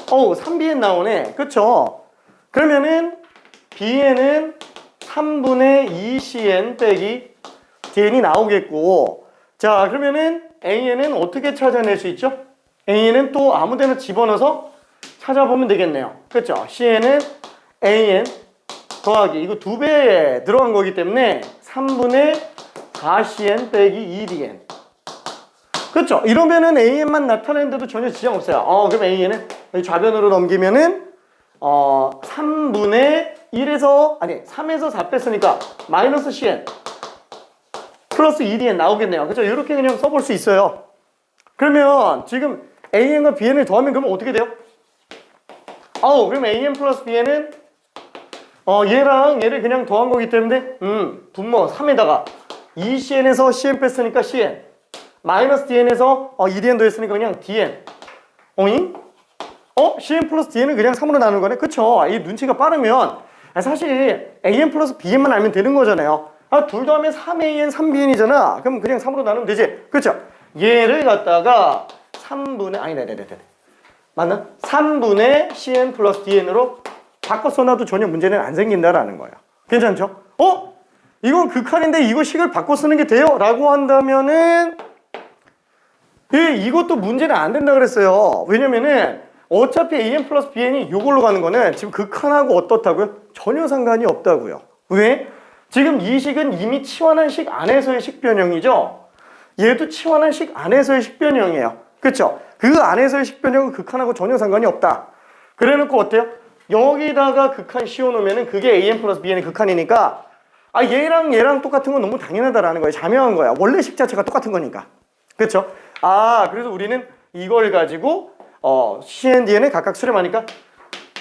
3BN 나오네. 그쵸? 그러면은 BN은 3분의 ECN 빼기 DN이 나오겠고 자 그러면은 AN은 어떻게 찾아낼 수 있죠? AN은 또 아무데나 집어넣어서 찾아보면 되겠네요. 그쵸? CN은 AN 더하기 이거 2배에 들어간 거기 때문에 3분의 4CN 빼기 2DN 그쵸? 이러면은 AN만 나타내는데도 전혀 지장 없어요. 그럼 AN은 좌변으로 넘기면은 3분의 3에서 4 뺐으니까 마이너스 CN 플러스 2DN 나오겠네요. 그쵸? 이렇게 그냥 써볼 수 있어요. 그러면 지금 AN과 BN을 더하면 그러면 어떻게 돼요? 그럼 AN 플러스 BN은 얘랑 얘를 그냥 더한 거기 때문에 분모 3에다가 2CN에서 CN 뺐으니까 CN 마이너스 DN에서 2DN 더했으니까 그냥 DN 오잉? CN 플러스 DN을 그냥 3으로 나누는 거네? 그쵸? 이 눈치가 빠르면 사실 AN 플러스 BN만 알면 되는 거잖아요. 둘 더하면 3AN, 3BN이잖아. 그럼 그냥 3으로 나누면 되지. 그쵸? 얘를 갖다가 3분의 맞나? 3분의 CN 플러스 DN으로 바꿔 써놔도 전혀 문제는 안 생긴다라는 거예요. 괜찮죠? 이건 극한인데 이거 식을 바꿔 쓰는 게 돼요? 라고 한다면은 이것도 문제는 안 된다 그랬어요. 왜냐면은 어차피 AN 플러스 BN이 이걸로 가는 거는 지금 극한하고 어떻다고요? 전혀 상관이 없다고요. 왜? 지금 이 식은 이미 치환한 식 안에서의 식변형이죠. 얘도 치환한 식 안에서의 식변형이에요. 그쵸? 그 안에서의 식변형은 극한하고 전혀 상관이 없다. 그래 놓고 어때요? 여기다가 극한 씌워놓으면은 그게 AN 플러스 BN의 극한이니까 얘랑 똑같은 건 너무 당연하다라는 거예요. 자명한 거야. 원래 식 자체가 똑같은 거니까. 그쵸? 그래서 우리는 이걸 가지고 CN, DN을 각각 수렴하니까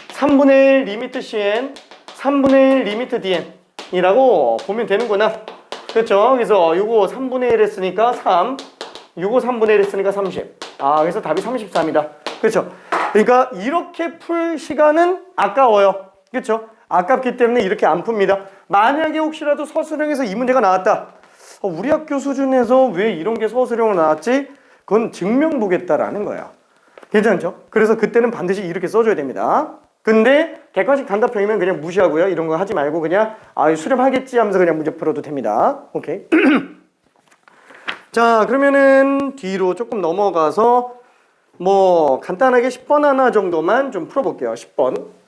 3분의 1 리미트 CN, 3분의 1 리미트 DN 이라고 보면 되는구나. 그쵸? 그래서 요거 3분의 1 했으니까 3 요거 3분의 1 했으니까 30 그래서 답이 34입니다. 그쵸? 그러니까 이렇게 풀 시간은 아까워요. 그렇죠? 아깝기 때문에 이렇게 안 풉니다. 만약에 혹시라도 서술형에서 이 문제가 나왔다. 우리 학교 수준에서 왜 이런 게 서술형으로 나왔지? 그건 증명 보겠다라는 거예요. 괜찮죠? 그래서 그때는 반드시 이렇게 써줘야 됩니다. 근데 객관식 단답형이면 그냥 무시하고요. 이런 거 하지 말고 그냥 수렴하겠지 하면서 그냥 문제 풀어도 됩니다. 오케이. 자, 그러면은 뒤로 조금 넘어가서 뭐 간단하게 10번 하나 정도만 좀 풀어볼게요. 10번.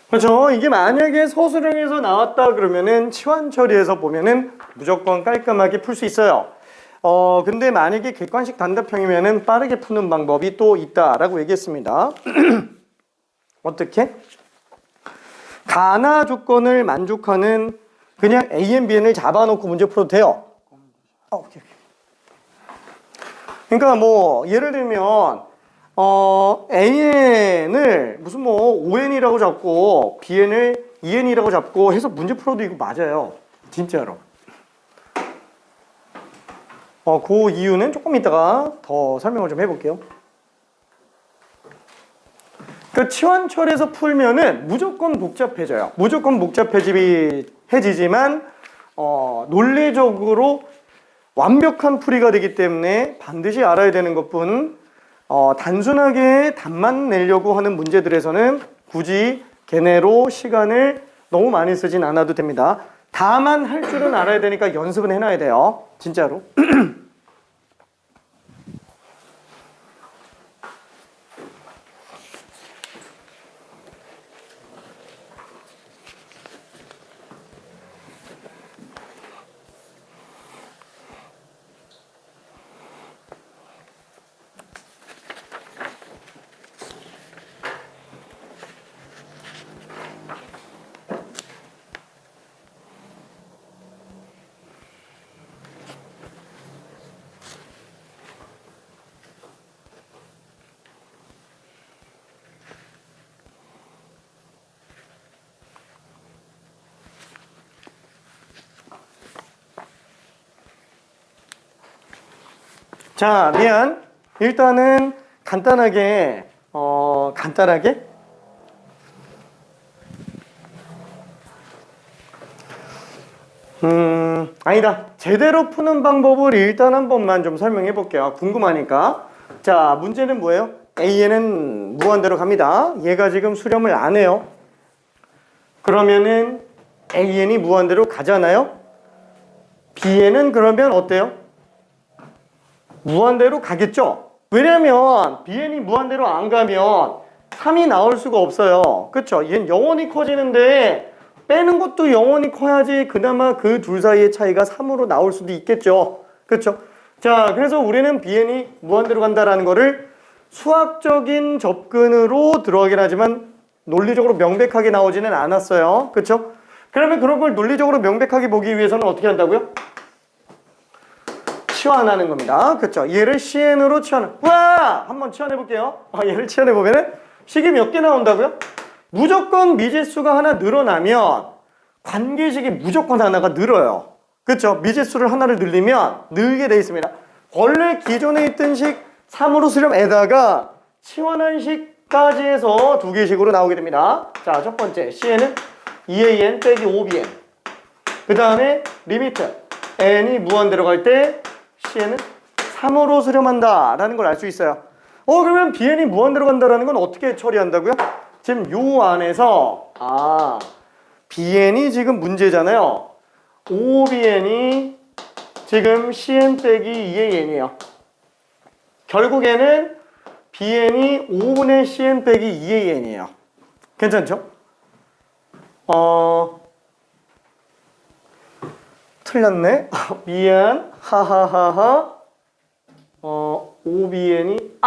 그렇죠. 이게 만약에 서술형에서 나왔다 그러면은 치환 처리해서 보면은 무조건 깔끔하게 풀 수 있어요. 근데 만약에 객관식 단답형이면은 빠르게 푸는 방법이 또 있다라고 얘기했습니다. 어떻게? 가나 조건을 만족하는 그냥 A&, Bn을 잡아놓고 문제 풀어도 돼요. 오케이. 그러니까 뭐 예를 들면 AN을 무슨 뭐 ON이라고 잡고 BN을 EN이라고 잡고 해서 문제 풀어도 이거 맞아요. 진짜로. 그 이유는 조금 이따가 더 설명을 좀 해볼게요. 그 치환철에서 풀면은 무조건 복잡해져요. 무조건 복잡해지지만 논리적으로 완벽한 풀이가 되기 때문에 반드시 알아야 되는 것뿐 단순하게 답만 내려고 하는 문제들에서는 굳이 걔네로 시간을 너무 많이 쓰진 않아도 됩니다. 다만 할 줄은 알아야 되니까 연습은 해놔야 돼요. 진짜로. 자, 미안. 일단은 간단하게 아니다. 제대로 푸는 방법을 일단 한 번만 좀 설명해 볼게요. 궁금하니까. 자, 문제는 뭐예요? A에는 무한대로 갑니다. 얘가 지금 수렴을 안 해요. 그러면은 AN이 무한대로 가잖아요. B에는 그러면 어때요? 무한대로 가겠죠? 왜냐면 Bn이 무한대로 안 가면 3이 나올 수가 없어요. 그쵸? 얘는 영원히 커지는데 빼는 것도 영원히 커야지 그나마 그 둘 사이의 차이가 3으로 나올 수도 있겠죠. 그쵸? 자, 그래서 우리는 Bn이 무한대로 간다라는 거를 수학적인 접근으로 들어가긴 하지만 논리적으로 명백하게 나오지는 않았어요. 그쵸? 그러면 그런 걸 논리적으로 명백하게 보기 위해서는 어떻게 한다고요? 치환하는 겁니다. 그쵸? 얘를 CN으로 치환. 와! 한번 치환해 볼게요. 얘를 치환해 보면은 식이 몇 개 나온다고요? 무조건 미지수가 하나 늘어나면 관계식이 무조건 하나가 늘어요. 그렇죠? 미지수를 하나를 늘리면 늘게 돼 있습니다. 원래 기존에 있던 식 3으로 수렴에다가 치환한 식까지 해서 두 개씩으로 나오게 됩니다. 자, 첫 번째 Cn은 2an 빼기 5bn. 그 다음에 리미트 n이 무한대로 갈 때 Cn은 3으로 수렴한다 라는 걸 알 수 있어요. 그러면 bn이 무한대로 간다라는 건 어떻게 처리한다고요? 지금 요 안에서 bn이 지금 문제잖아요. 5bn이 지금 cn 빼기 2an이에요. 결국에는 bn이 5분의 cn 빼기 2an이에요. 괜찮죠? 틀렸네. 미안. 하하하하. 5bn이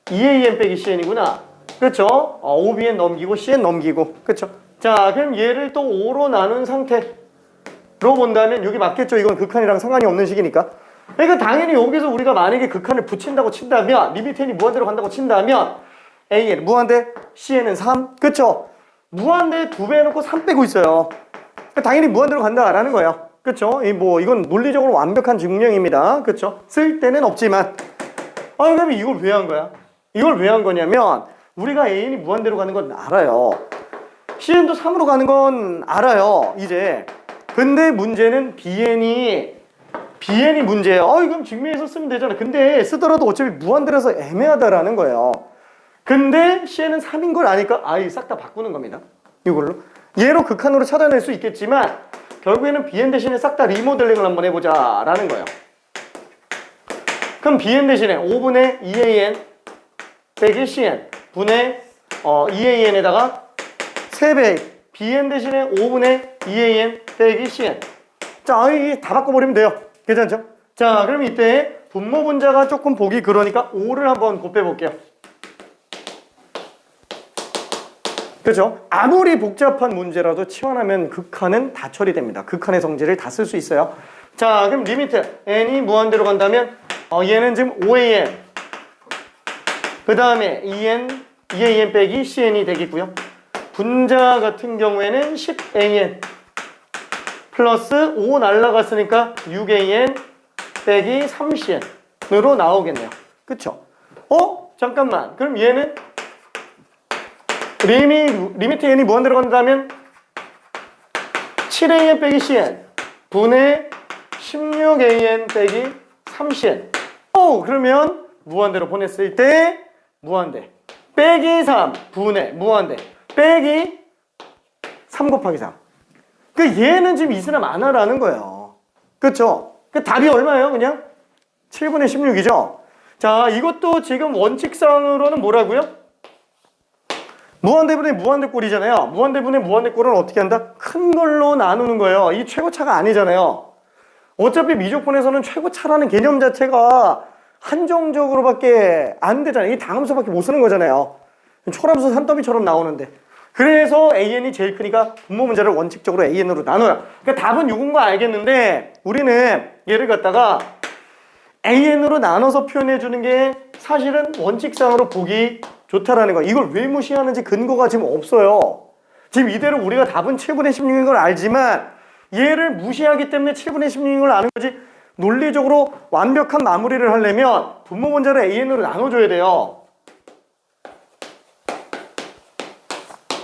2an 빼기 cn이구나. 그렇죠? 5bn 넘기고 cn 넘기고. 그렇죠? 자, 그럼 얘를 또 5로 나눈 상태로 본다면 여기 맞겠죠? 이건 극한이랑 상관이 없는 식이니까. 그러니까 당연히 여기서 우리가 만약에 극한을 붙인다고 친다면 리미트 n이 무한대로 간다고 친다면 an 무한대, cn은 3. 그렇죠? 무한대 2배 해놓고 3 빼고 있어요. 당연히 무한대로 간다라는 거예요. 그렇죠? 이건 논리적으로 완벽한 증명입니다. 그렇죠? 쓸 때는 없지만. 그럼 이걸 왜 한 거야? 이걸 왜 한 거냐면 우리가 An이 무한대로 가는 건 알아요. Cn도 3으로 가는 건 알아요. 이제. 근데 문제는 Bn이 문제예요. 그럼 증명해서 쓰면 되잖아. 근데 쓰더라도 어차피 무한대라서 애매하다라는 거예요. 근데 Cn은 3인 걸 아니까 아예 싹 다 바꾸는 겁니다. 이걸로. 얘로 극한으로 찾아낼 수 있겠지만 결국에는 Bn 대신에 싹 다 리모델링을 한번 해보자 라는 거예요. 그럼 Bn 대신에 5분의 2an 빼기 cn 분의 2an에다가 3배 Bn 대신에 5분의 2an 빼기 cn. 자, 이게 다 바꿔버리면 돼요. 괜찮죠? 자, 그럼 이때 분모 분자가 조금 보기 그러니까 5를 한번 곱해볼게요. 그렇죠? 아무리 복잡한 문제라도 치환하면 극한은 다 처리됩니다. 극한의 성질을 다 쓸 수 있어요. 자, 그럼 리미트 n이 무한대로 간다면 얘는 지금 5an 그 다음에 2an 빼기 cn이 되겠고요. 분자 같은 경우에는 10an 플러스 5 날라갔으니까 6an 빼기 3cn으로 나오겠네요. 그쵸? 잠깐만. 그럼 얘는 리미트 n이 무한대로 간다면 7an 빼기 cn 분의 16an 빼기 3cn. 그러면 무한대로 보냈을 때 무한대 빼기 3 분의 무한대 빼기 3 곱하기 3. 얘는 지금 이슬람 안 하라는 거예요. 그렇죠? 답이 얼마예요? 그냥 7분의 16이죠. 자, 이것도 지금 원칙상으로는 뭐라고요? 무한대분의 무한대꼴이잖아요. 무한대분의 무한대꼴은 어떻게 한다? 큰 걸로 나누는 거예요. 이 최고차가 아니잖아요. 어차피 미적분에서는 최고차라는 개념 자체가 한정적으로밖에 안 되잖아요. 이 다함수밖에 못 쓰는 거잖아요. 초람수 산더미처럼 나오는데. 그래서 an이 제일 크니까 분모 문제를 원칙적으로 an으로 나눠요. 그러니까 답은 6인 거 알겠는데 우리는 얘를 갖다가 an으로 나눠서 표현해 주는 게 사실은 원칙상으로 보기 좋다라는 거. 이걸 왜 무시하는지 근거가 지금 없어요. 지금 이대로 우리가 답은 7분의 16인 걸 알지만 얘를 무시하기 때문에 7분의 16인 걸 아는 거지. 논리적으로 완벽한 마무리를 하려면 분모 문제를 an으로 나눠줘야 돼요.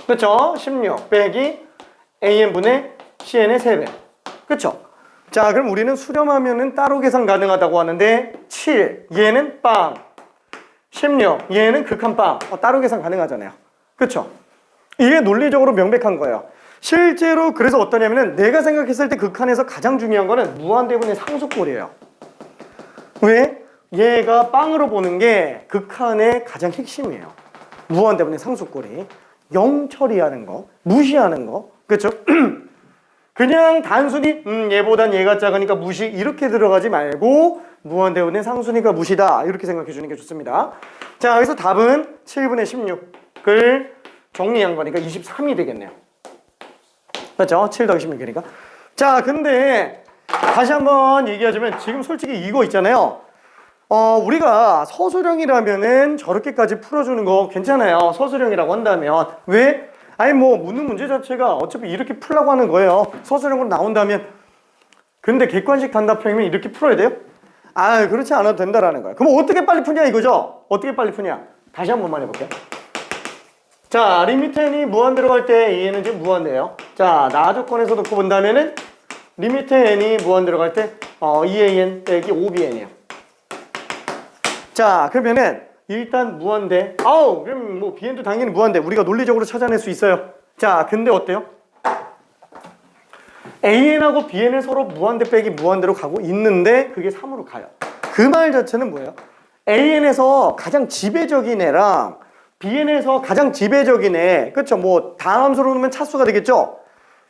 그쵸? 16 빼기 an분의 cn의 3배. 그쵸? 자, 그럼 우리는 수렴하면은 따로 계산 가능하다고 하는데 7, 얘는 빵. 16, 얘는 극한 빵. 따로 계산 가능하잖아요. 그쵸? 이게 논리적으로 명백한 거예요. 실제로 그래서 어떠냐면은 내가 생각했을 때 극한에서 가장 중요한 거는 무한대분의 상수꼴이에요. 왜? 얘가 빵으로 보는 게 극한의 가장 핵심이에요. 무한대분의 상수꼴이. 0 처리하는 거, 무시하는 거. 그렇죠? 그냥 단순히 얘보단 얘가 작으니까 무시 이렇게 들어가지 말고 무한대분의 상수니까 무시다 이렇게 생각해 주는 게 좋습니다. 자, 그래서 답은 7분의 16을 정리한 거니까 23이 되겠네요. 그렇죠? 7 더하기 16이니까. 자, 근데 다시 한번 얘기하자면 지금 솔직히 이거 있잖아요. 우리가 서술형이라면은 저렇게까지 풀어주는 거 괜찮아요. 서술형이라고 한다면. 왜? 아니 뭐 묻는 문제 자체가 어차피 이렇게 풀라고 하는 거예요. 서술형으로 나온다면. 근데 객관식 단답형이면 이렇게 풀어야 돼요? 아, 그렇지 않아도 된다라는 거야. 그럼 어떻게 빨리 푸냐 이거죠? 어떻게 빨리 푸냐? 다시 한 번만 해볼게요. 자, 리미트 n이 무한 들어갈 때 a는 지금 무한대예요. 자, 나 조건에서 놓고 본다면은 리미트 n이 무한 들어갈 때 2an 빼기 5bn이에요. 자, 그러면은 일단 무한대. 그럼 뭐 bn도 당연히 무한대. 우리가 논리적으로 찾아낼 수 있어요. 자, 근데 어때요? an하고 bn은 서로 무한대 빼기 무한대로 가고 있는데 그게 3으로 가요. 그 말 자체는 뭐예요? an에서 가장 지배적인 애랑 bn에서 가장 지배적인 애, 그쵸? 뭐 다함수로 놓으면 차수가 되겠죠?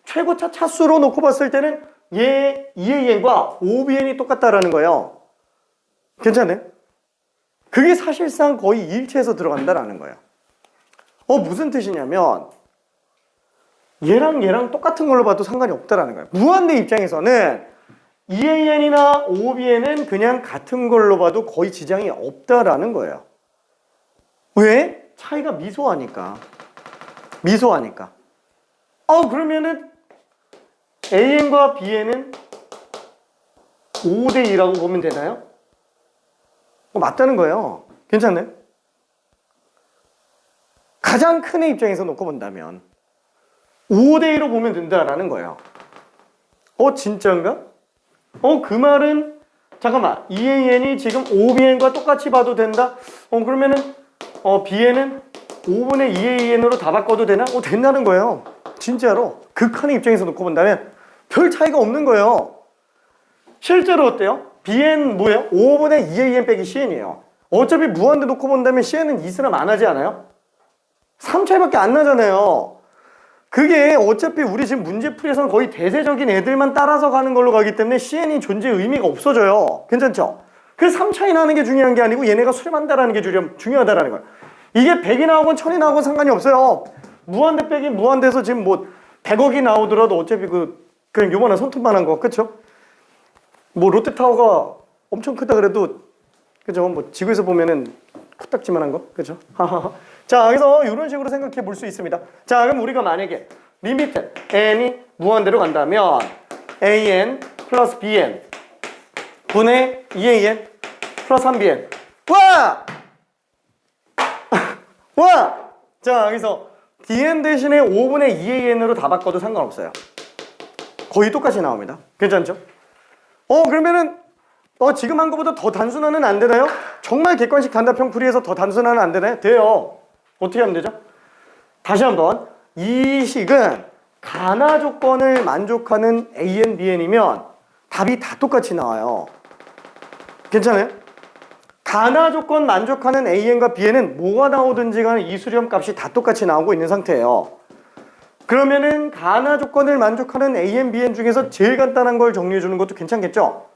최고차 차수로 놓고 봤을 때는 얘 2an과 5bn이 똑같다라는 거예요. 괜찮아요? 그게 사실상 거의 일체에서 들어간다라는 거예요. 무슨 뜻이냐면 얘랑 똑같은 걸로 봐도 상관이 없다라는 거예요. 무한대 입장에서는 2an이나 5bn은 그냥 같은 걸로 봐도 거의 지장이 없다라는 거예요. 왜? 차이가 미소하니까. 미소하니까. 그러면은 an과 bn은 5대 2라고 보면 되나요? 맞다는 거예요. 괜찮나요? 가장 큰 애 입장에서 놓고 본다면 5대 2로 보면 된다라는 거예요. 진짜인가? 그 말은 잠깐만 2an이 지금 5bn과 똑같이 봐도 된다? 그러면은 bn은 5분의 2의 2n으로 다 바꿔도 되나? 된다는 거예요. 진짜로. 극한의 입장에서 놓고 본다면 별 차이가 없는 거예요. 실제로 어때요? bn 뭐예요? 5분의 2의 2n 빼기 cn이에요. 어차피 무한대 놓고 본다면 cn은 2수나 안 하지 않아요? 3차이밖에 안 나잖아요. 그게 어차피 우리 지금 문제풀이에서는 거의 대세적인 애들만 따라서 가는 걸로 가기 때문에 cn이 존재의 의미가 없어져요. 괜찮죠? 그 3차이 나는 게 중요한 게 아니고 얘네가 수렴한다라는 게 중요하다라는 거예요. 이게 100이 나오건 1000이 나오건 상관이 없어요. 무한대 빼기 무한대에서 지금 뭐 100억이 나오더라도 어차피 그냥 요만한 손톱만한 거, 그쵸? 뭐 롯데타워가 엄청 크다 그래도, 그죠? 뭐 지구에서 보면은 코딱지만한 거, 그죠? 자, 그래서 이런 식으로 생각해 볼 수 있습니다. 자, 그럼 우리가 만약에 리미트 n이 무한대로 간다면 an 플러스 bn 분의 2an 플러스 3bn. 와! 와! 자, 여기서 dn 대신에 5분의 2an으로 다 바꿔도 상관없어요. 거의 똑같이 나옵니다. 괜찮죠? 그러면은 지금 한 거보다 더 단순화는 안 되나요? 정말 객관식 단답형 풀이해서 더 단순화는 안 되나요? 돼요. 어떻게 하면 되죠? 다시 한번 이 식은 가나 조건을 만족하는 an, bn이면 답이 다 똑같이 나와요. 괜찮아요? 가나 조건 만족하는 an과 bn은 뭐가 나오든지 간에 이 수렴 값이 다 똑같이 나오고 있는 상태예요. 그러면은 가나 조건을 만족하는 an, bn 중에서 제일 간단한 걸 정리해 주는 것도 괜찮겠죠?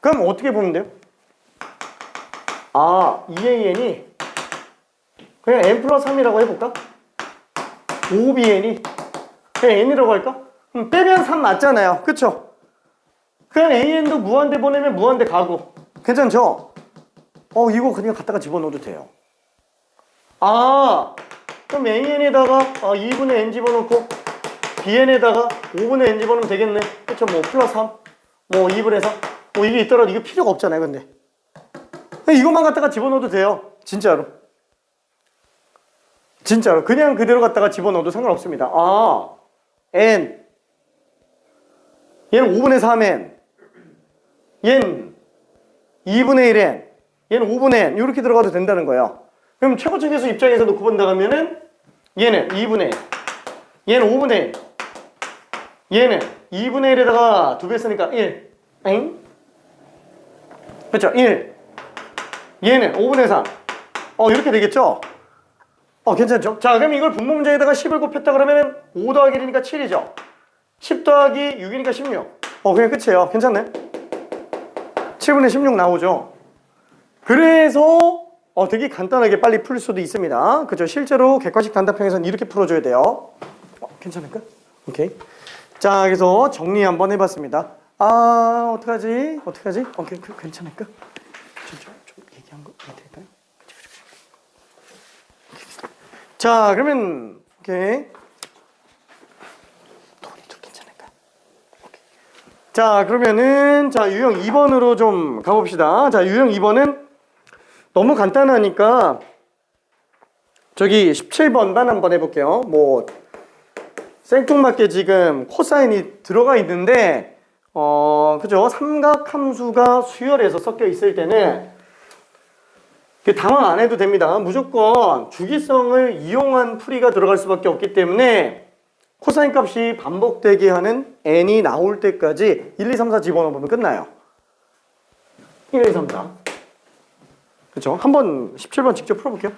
그럼 어떻게 보면 돼요? 2an이 그냥 n 플러스 3이라고 해볼까? 5bn이 그냥 n이라고 할까? 그럼 빼면 3 맞잖아요. 그쵸? 그냥 an도 무한대 보내면 무한대 가고. 괜찮죠? 이거 그냥 갖다가 집어넣어도 돼요. 그럼 an에다가 2분의 n 집어넣고 bn에다가 5분의 n 집어넣으면 되겠네. 그쵸? 뭐 플러스 3, 뭐 2분의 3, 뭐 이게 있더라도 이게 필요가 없잖아요. 근데 이것만 갖다가 집어넣어도 돼요. 진짜로. 진짜로. 그냥 그대로 갖다가 집어넣어도 상관없습니다. n 얘는 5분의 3n, 얘는 2분의 1n, 얘는 5분의 n 이렇게 들어가도 된다는 거예요. 그럼 최고차 계수 입장에서 놓고 본다 하면은 얘는 2분의 1, 얘는 5분의 1, 얘는 2분의 1에다가 2배 쓰니까 1, 엥? 그렇죠? 1, 얘는 5분의 3, 이렇게 되겠죠? 괜찮죠? 자, 그럼 이걸 분모 문제에다가 10을 곱했다 그러면 5 더하기 1이니까 7이죠? 10 더하기 6이니까 16. 그냥 끝이에요. 괜찮네? 7분의 16 나오죠? 그래서 되게 간단하게 빨리 풀 수도 있습니다. 그죠? 실제로 객관식 단답형에서는 이렇게 풀어줘야 돼요. 괜찮을까? 오케이. 자, 그래서 정리 한번 해봤습니다. 어떡하지? 오케이, 괜찮을까? 진짜. 자, 그러면 오케이. 도 괜찮을까? 오케이. 자, 그러면은 자, 유형 2번으로 좀 가봅시다. 자, 유형 2번은 너무 간단하니까 저기 17번만 한번 해볼게요. 뭐 생뚱맞게 지금 코사인이 들어가 있는데 그죠? 삼각함수가 수열해서 섞여 있을 때는 당황 안 해도 됩니다. 무조건 주기성을 이용한 풀이가 들어갈 수밖에 없기 때문에 코사인 값이 반복되게 하는 n이 나올 때까지 1, 2, 3, 4 집어넣으면 끝나요. 1, 2, 3, 4. 그렇죠? 한번 17번 직접 풀어볼게요.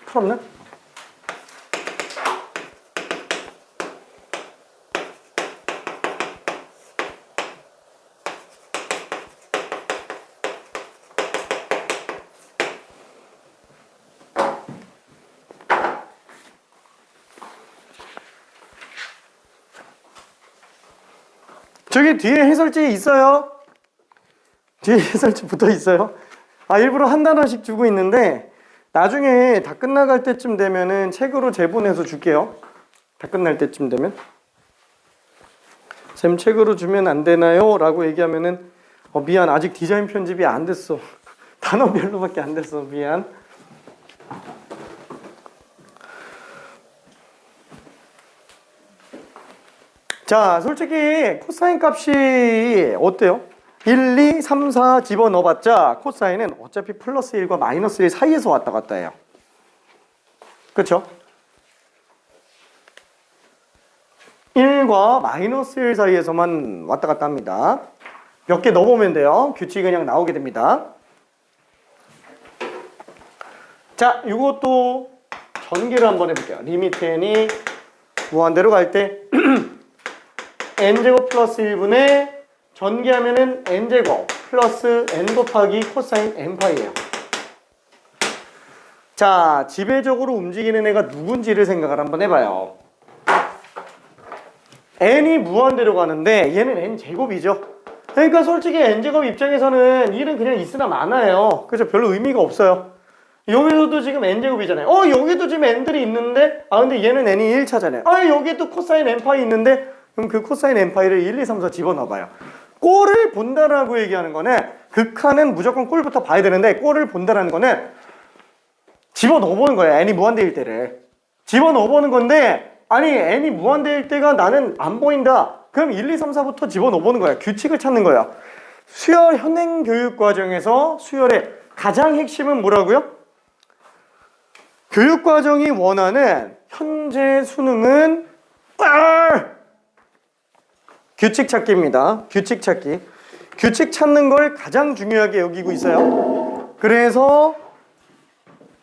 풀었나? 저기 뒤에 해설지 있어요? 뒤에 해설지 붙어 있어요? 아, 일부러 한 단어씩 주고 있는데 나중에 다 끝나갈 때쯤 되면은 책으로 제본해서 줄게요. 다 끝날 때쯤 되면. 쌤 책으로 주면 안 되나요? 라고 얘기하면은 미안, 아직 디자인 편집이 안 됐어. 단어별로밖에 안 됐어. 미안. 자, 솔직히 코사인 값이 어때요? 1, 2, 3, 4 집어넣어봤자 코사인은 어차피 플러스 1과 마이너스 1 사이에서 왔다 갔다 해요. 그쵸? 1과 마이너스 1 사이에서만 왔다 갔다 합니다. 몇 개 넣어보면 돼요. 규칙이 그냥 나오게 됩니다. 자, 이것도 전개를 한번 해볼게요. 리미트 n이 무한대로 갈 때 n제곱 플러스 1분의 전개하면은 n제곱 플러스 n 곱하기 코사인 n파이예요. 자, 지배적으로 움직이는 애가 누군지를 생각을 한번 해봐요. n이 무한대로 가는데 얘는 n제곱이죠. 그러니까 솔직히 n제곱 입장에서는 1은 그냥 있으나 마나예요. 그죠? 별로 의미가 없어요. 여기서도 지금 n제곱이잖아요. 여기도 지금 n들이 있는데 근데 얘는 n이 1차잖아요. 여기도 코사인 n파이 있는데 그럼 그 코사인 n파이를 1, 2, 3, 4 집어넣어봐요. 꼴을 본다라고 얘기하는 거는 극한은 무조건 꼴부터 봐야 되는데 꼴을 본다라는 거는 집어넣어보는 거예요. n이 무한대일 때를 집어넣어보는 건데 아니 n이 무한대일 때가 나는 안 보인다. 그럼 1, 2, 3, 4부터 집어넣어보는 거야. 규칙을 찾는 거야. 수열 현행 교육 과정에서 수열의 가장 핵심은 뭐라고요? 교육 과정이 원하는 현재 수능은 규칙 찾기입니다. 규칙 찾기. 규칙 찾는 걸 가장 중요하게 여기고 있어요. 그래서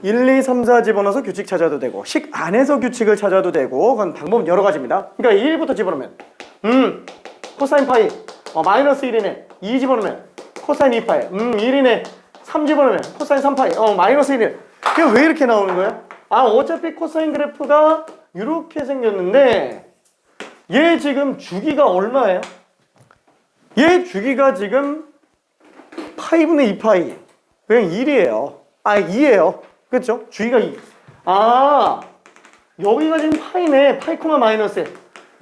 1, 2, 3, 4 집어넣어서 규칙 찾아도 되고 식 안에서 규칙을 찾아도 되고 그건 방법은 여러 가지입니다. 그러니까 1부터 집어넣으면 코사인 파이 마이너스 1이네. 2 집어넣으면 코사인 2파이 1이네. 3 집어넣으면 코사인 3파이 마이너스 1이네. 그게 왜 이렇게 나오는 거야? 어차피 코사인 그래프가 이렇게 생겼는데 얘 지금 주기가 얼마예요? 얘 주기가 지금 파이분의 2파이 그냥 1이에요. 2예요. 그렇죠? 주기가 2. 여기가 지금 파이네. 파이 콤마 마이너스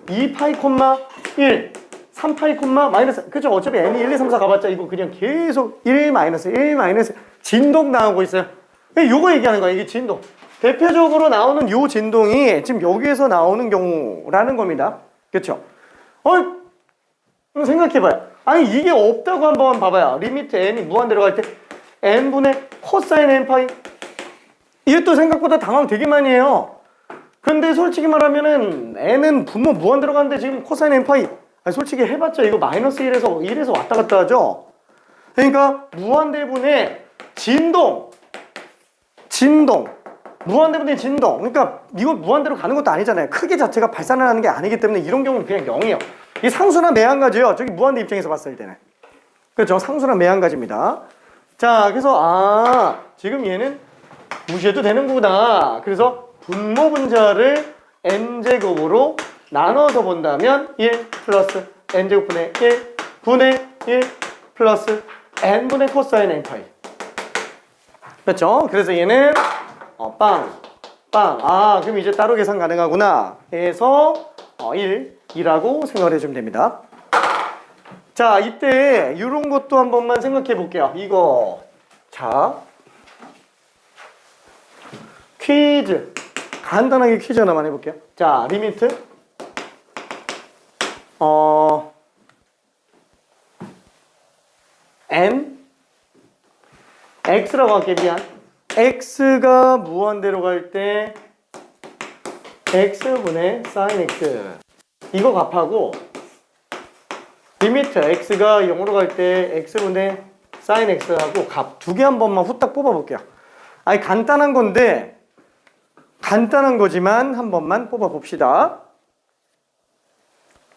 2파이 콤마 1 3파이 콤마 마이너스. 그렇죠? 어차피 n이 1, 2, 3, 4 가봤자 이거 그냥 계속 1 마이너스 1 마이너스 진동 나오고 있어요. 요거 얘기하는 거야. 이게 진동. 대표적으로 나오는 요 진동이 지금 여기에서 나오는 경우라는 겁니다. 그렇죠? 생각해봐요. 이게 없다고 한번 봐봐요. 리미트 n이 무한대로 갈 때 n분의 코사인 n파이 이게 또 생각보다 당황 되게 많이 해요. 근데 솔직히 말하면은 n은 분모 무한대로 가는데 지금 코사인 n파이 솔직히 해봤자 이거 마이너스 1에서 왔다 갔다 하죠. 그러니까 무한대분의 진동 무한대분의 진동. 그러니까 이거 무한대로 가는 것도 아니잖아요. 크기 자체가 발산을 하는 게 아니기 때문에 이런 경우는 그냥 0이에요. 이게 상수나 매한가지요. 저기 무한대 입장에서 봤을 때는. 그렇죠? 상수나 매한가지입니다. 자, 그래서 지금 얘는 무시해도 되는구나. 그래서 분모 분자를 n제곱으로 나눠서 본다면 1 플러스 n제곱분의 1 분의 1 플러스 n분의 코사인 n파이. 그렇죠? 그래서 얘는 빵 빵. 아, 그럼 이제 따로 계산 가능하구나 해서 2라고 생각을 해주면 됩니다. 자, 이때 이런 것도 한 번만 생각해 볼게요. 이거. 자, 퀴즈. 간단하게 퀴즈 하나만 해볼게요. 자, 리미트. n x라고 할게. 미안. x가 무한대로 갈 때 x분의 sin x 이거 값하고 리미트 x가 0으로 갈 때 x분의 sin x하고 값 두 개 한 번만 후딱 뽑아 볼게요. 아니 간단한 건데 간단한 거지만 한 번만 뽑아 봅시다.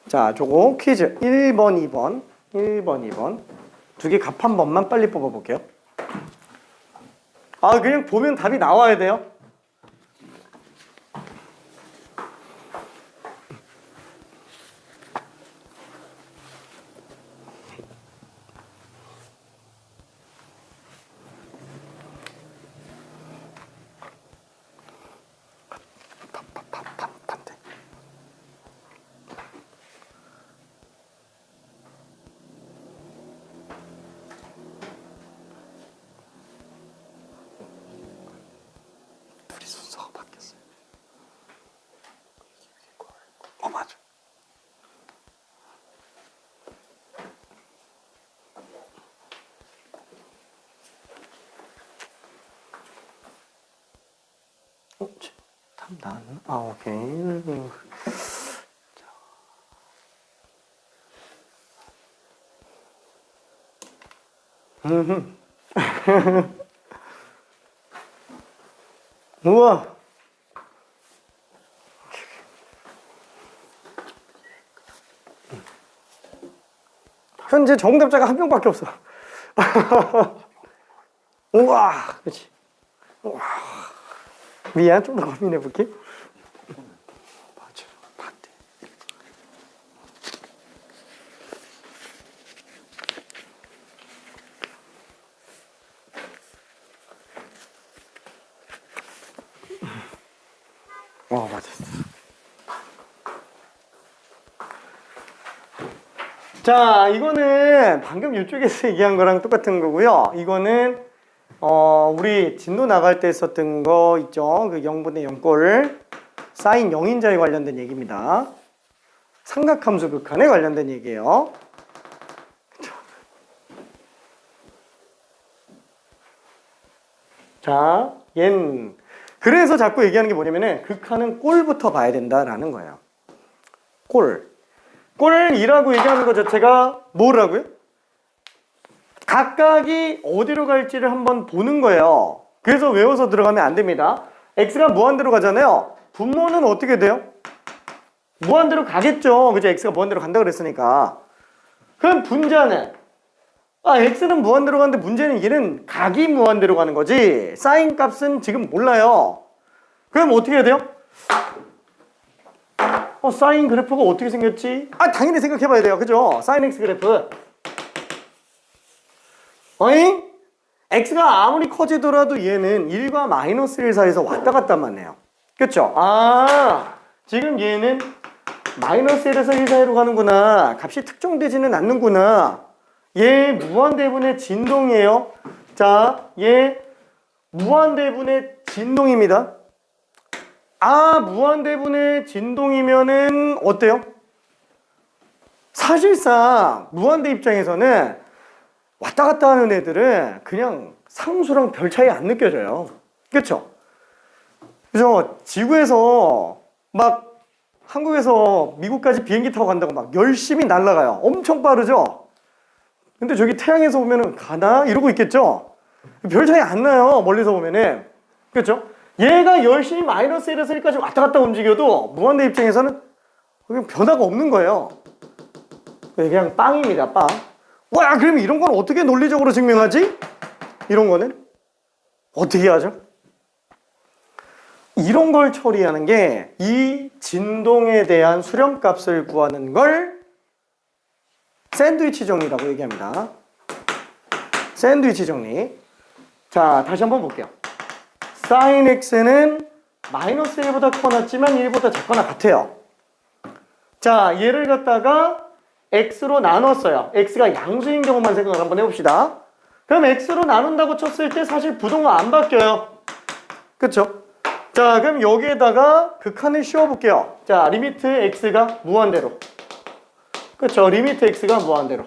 자, 저거 퀴즈 1번, 2번 1번, 2번 두 개 값 한 번만 빨리 뽑아 볼게요. 아, 그냥 보면 답이 나와야 돼요. 둘이 순서가 바뀌었어요. 맞아. 답 나왔나? 아, 오케이. 우와. 현재 정답자가 한 명밖에 없어. 우와, 그렇지. 우와. 미안, 좀 더 고민해 볼게. 맞아, 반대. 맞았어. 자, 이거는 방금 이쪽에서 얘기한 거랑 똑같은 거고요. 이거는 우리 진도 나갈 때 썼던 거 있죠. 그 0분의 0꼴 사인 0인자에 관련된 얘기입니다. 삼각함수 극한에 관련된 얘기예요. 자, 그래서 자꾸 얘기하는 게 뭐냐면은 극한은 꼴부터 봐야 된다라는 거예요. 꼴이라고 얘기하는 것 자체가 뭐라고요? 각각이 어디로 갈지를 한번 보는 거예요. 그래서 외워서 들어가면 안 됩니다. x가 무한대로 가잖아요. 분모는 어떻게 돼요? 무한대로 가겠죠. 그죠? x가 무한대로 간다 그랬으니까. 그럼 분자는 x는 무한대로 가는데 문제는 얘는 각이 무한대로 가는 거지. 사인 값은 지금 몰라요. 그럼 어떻게 해야 돼요? 사인 그래프가 어떻게 생겼지? 당연히 생각해 봐야 돼요. 그죠? 사인 x 그래프. 어잉? x가 아무리 커지더라도 얘는 1과 마이너스 1 사이에서 왔다 갔다만 해요. 그쵸? 지금 얘는 마이너스 1에서 1 사이로 가는구나. 값이 특정되지는 않는구나. 얘 무한대분의 진동이에요. 자, 얘 무한대분의 진동입니다. 무한대분의 진동이면은 어때요? 사실상 무한대 입장에서는 왔다 갔다 하는 애들은 그냥 상수랑 별 차이 안 느껴져요. 그쵸? 그죠? 지구에서 막 한국에서 미국까지 비행기 타고 간다고 막 열심히 날아가요. 엄청 빠르죠? 근데 저기 태양에서 보면은 가나? 이러고 있겠죠? 별 차이 안 나요. 멀리서 보면은. 그렇죠? 얘가 열심히 마이너스 1에서 1까지 왔다 갔다 움직여도 무한대 입장에서는 그냥 변화가 없는 거예요. 그냥 빵입니다. 빵. 와, 그럼 이런 건 어떻게 논리적으로 증명하지? 이런 거는 어떻게 하죠? 이런 걸 처리하는 게 이 진동에 대한 수렴값을 구하는 걸 샌드위치 정리라고 얘기합니다. 샌드위치 정리. 자, 다시 한번 볼게요. sin x는 마이너스 1보다 커놨지만 1보다 작거나 같아요. 자, 얘를 갖다가 x로 나눴어요. x가 양수인 경우만 생각을 한번 해봅시다. 그럼 x로 나눈다고 쳤을 때 사실 부동은 안 바뀌어요. 그쵸? 자, 그럼 여기에다가 극한을 씌워볼게요. 자, 리미트 x가 무한대로. 그쵸? 리미트 x가 무한대로.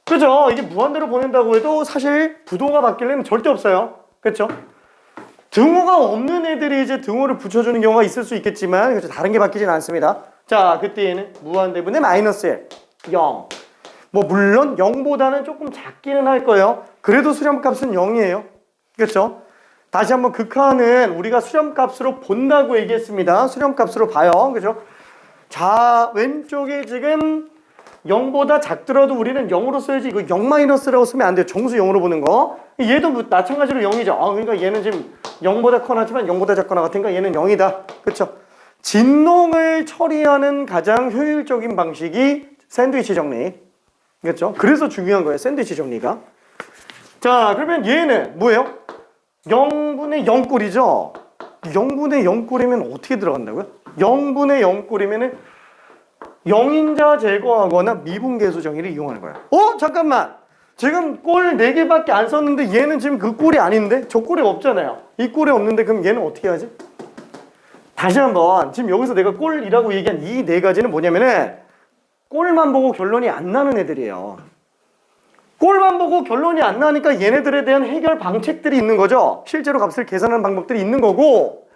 그죠? 이게 무한대로 보낸다고 해도 사실 부호가 바뀔 일은 절대 없어요. 그쵸? 등호가 없는 애들이 이제 등호를 붙여주는 경우가 있을 수 있겠지만, 그쵸? 다른 게 바뀌진 않습니다. 자, 그때에는 무한대분의 마이너스 1, 0. 뭐, 물론 0보다는 조금 작기는 할 거예요. 그래도 수렴값은 0이에요. 그쵸? 다시 한번 극한은 우리가 수렴값으로 본다고 얘기했습니다. 수렴값으로 봐요. 그죠? 자, 왼쪽에 지금 0보다 작더라도 우리는 0으로 써야지. 이거 0 마이너스라고 쓰면 안 돼요. 정수 0으로 보는 거. 얘도 마찬가지로 0이죠. 그러니까 얘는 지금 0보다 커나지만 0보다 작거나 같으니까 얘는 0이다. 그쵸? 진동을 처리하는 가장 효율적인 방식이 샌드위치 정리. 그렇죠? 그래서 중요한 거예요. 샌드위치 정리가. 자, 그러면 얘는 뭐예요? 0분의 0꼴이죠? 0분의 0꼴이면 어떻게 들어간다고요? 0분의 0꼴이면은 0인자 제거하거나 미분계수 정의를 이용하는 거예요. 잠깐만! 지금 꼴 4개밖에 안 썼는데 얘는 지금 그 꼴이 아닌데? 저 꼴이 없잖아요. 이 꼴이 없는데 그럼 얘는 어떻게 하지? 다시 한번 지금 여기서 내가 꼴이라고 얘기한 이 4가지는 뭐냐면은 꼴만 보고 결론이 안 나는 애들이에요. 꼴만 보고 결론이 안 나니까 얘네들에 대한 해결 방책들이 있는 거죠. 실제로 값을 계산하는 방법들이 있는 거고,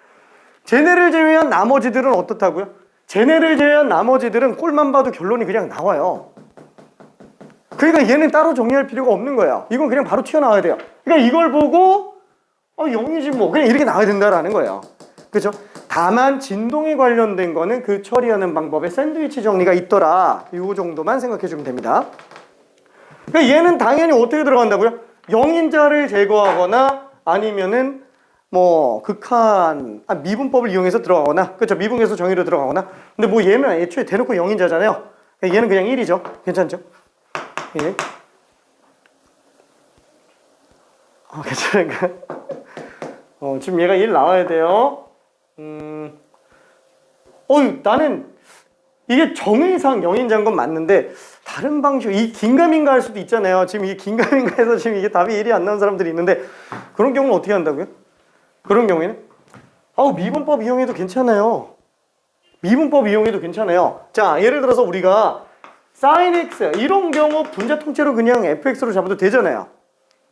쟤네를 제외한 나머지들은 어떻다고요? 쟤네를 제외한 나머지들은 꼴만 봐도 결론이 그냥 나와요. 그러니까 얘는 따로 정리할 필요가 없는 거예요. 이건 그냥 바로 튀어나와야 돼요. 그러니까 이걸 보고 0이지 뭐 그냥 이렇게 나와야 된다라는 거예요. 그렇죠? 다만 진동에 관련된 거는 그 처리하는 방법에 샌드위치 정리가 있더라. 이 정도만 생각해 주면 됩니다. 그러니까 얘는 당연히 어떻게 들어간다고요? 0인자를 제거하거나 아니면은 뭐 극한 미분법을 이용해서 들어가거나, 그렇죠? 미분계수 정의로 들어가거나. 근데 뭐 얘는 애초에 대놓고 0인자잖아요. 얘는 그냥 1이죠. 괜찮죠? 예. 괜찮은가? 지금 얘가 1 나와야 돼요. 나는 이게 정의상 0인자인 건 맞는데 다른 방식, 이 긴가민가 할 수도 있잖아요. 지금 이 긴가민가해서 지금 이게 답이 1이 안 나온 사람들이 있는데 그런 경우는 어떻게 한다고요? 그런 경우에는 미분법 이용해도 괜찮아요. 미분법 이용해도 괜찮아요. 자, 예를 들어서 우리가 sin x 이런 경우 분자 통째로 그냥 fx로 잡아도 되잖아요.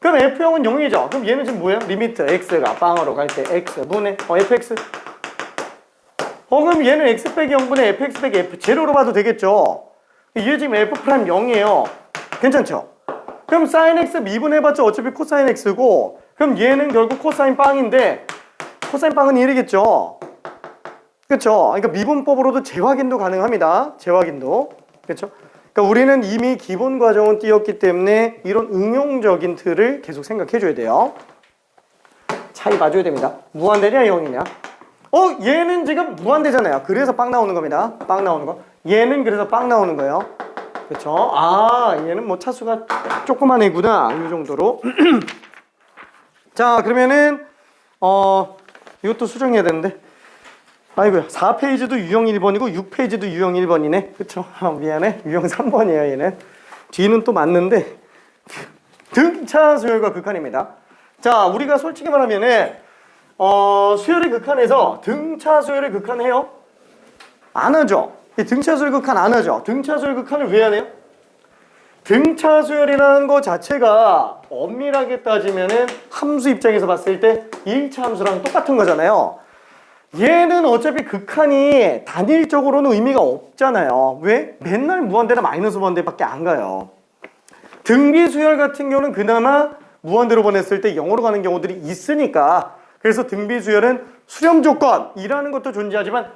그럼 f형은 0이죠. 그럼 얘는 지금 뭐예요? 리미트 x가 빵으로 갈 때 x분의 fx. 그럼 얘는 x 빼기 0분의 fx 빼기 f 제로로 봐도 되겠죠. 얘 지금 f 프라임 0이에요. 괜찮죠? 그럼 sin x 미분해봤자 어차피 코사인 x고, 그럼 얘는 결국 코사인 빵인데 코사인 빵은 1이겠죠. 그쵸? 그러니까 미분법으로도 재확인도 가능합니다. 재확인도. 그쵸? 그러니까 우리는 이미 기본 과정은 띄었기 때문에 이런 응용적인 틀을 계속 생각해 줘야 돼요. 차이 봐줘야 됩니다. 무한대냐 0이냐? 얘는 지금 무한대잖아요. 그래서 빵 나오는 겁니다. 빵 나오는 거. 얘는 그래서 빵 나오는 거예요. 그쵸? 얘는 뭐 차수가 조그만 애구나. 이 정도로. 자, 그러면은 이것도 수정해야 되는데, 아이고야, 4페이지도 유형 1번이고 6페이지도 유형 1번이네. 그쵸? 미안해. 유형 3번이에요, 얘는. 뒤는 또 맞는데 등차 수열과 극한입니다. 자, 우리가 솔직히 말하면은 수열의 극한에서 등차 수열의 극한 해요? 안 하죠. 등차 수열 극한 안 하죠. 등차 수열 극한을 왜 안 해요? 등차 수열이라는 거 자체가 엄밀하게 따지면은 함수 입장에서 봤을 때 1차 함수랑 똑같은 거잖아요. 얘는 어차피 극한이 단일적으로는 의미가 없잖아요. 왜? 맨날 무한대나 마이너스 무한대밖에 안 가요. 등비 수열 같은 경우는 그나마 무한대로 보냈을 때 0으로 가는 경우들이 있으니까, 그래서 등비 수열은 수렴 조건이라는 것도 존재하지만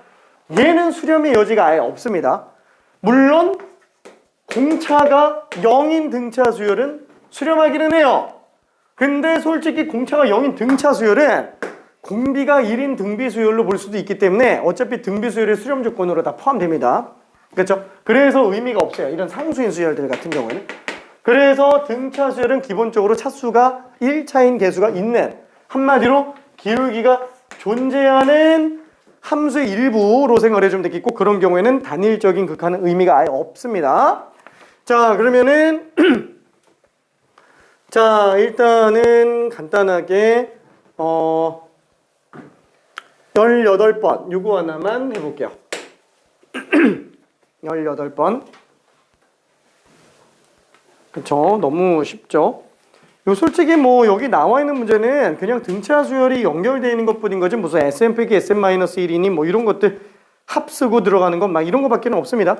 얘는 수렴의 여지가 아예 없습니다. 물론 공차가 0인 등차 수열은 수렴하기는 해요. 근데 솔직히 공차가 0인 등차 수열은 공비가 1인 등비 수열로 볼 수도 있기 때문에 어차피 등비 수열의 수렴 조건으로 다 포함됩니다. 그렇죠? 그래서 의미가 없어요. 이런 상수인 수열들 같은 경우에는. 그래서 등차 수열은 기본적으로 차수가 1차인 개수가 있는, 한마디로 기울기가 존재하는 함수의 일부로 생각을 해주면 되겠고, 그런 경우에는 단일적인 극한은 의미가 아예 없습니다. 자, 그러면은 자, 일단은 간단하게 18번 요거 하나만 해볼게요. 18번. 그쵸? 너무 쉽죠? 요 솔직히 뭐 여기 나와 있는 문제는 그냥 등차 수열이 연결되어 있는 것뿐인 거지, 무슨 SM 빼기 SM-1이니 뭐 이런 것들 합쓰고 들어가는 것 막 이런 거밖에 없습니다.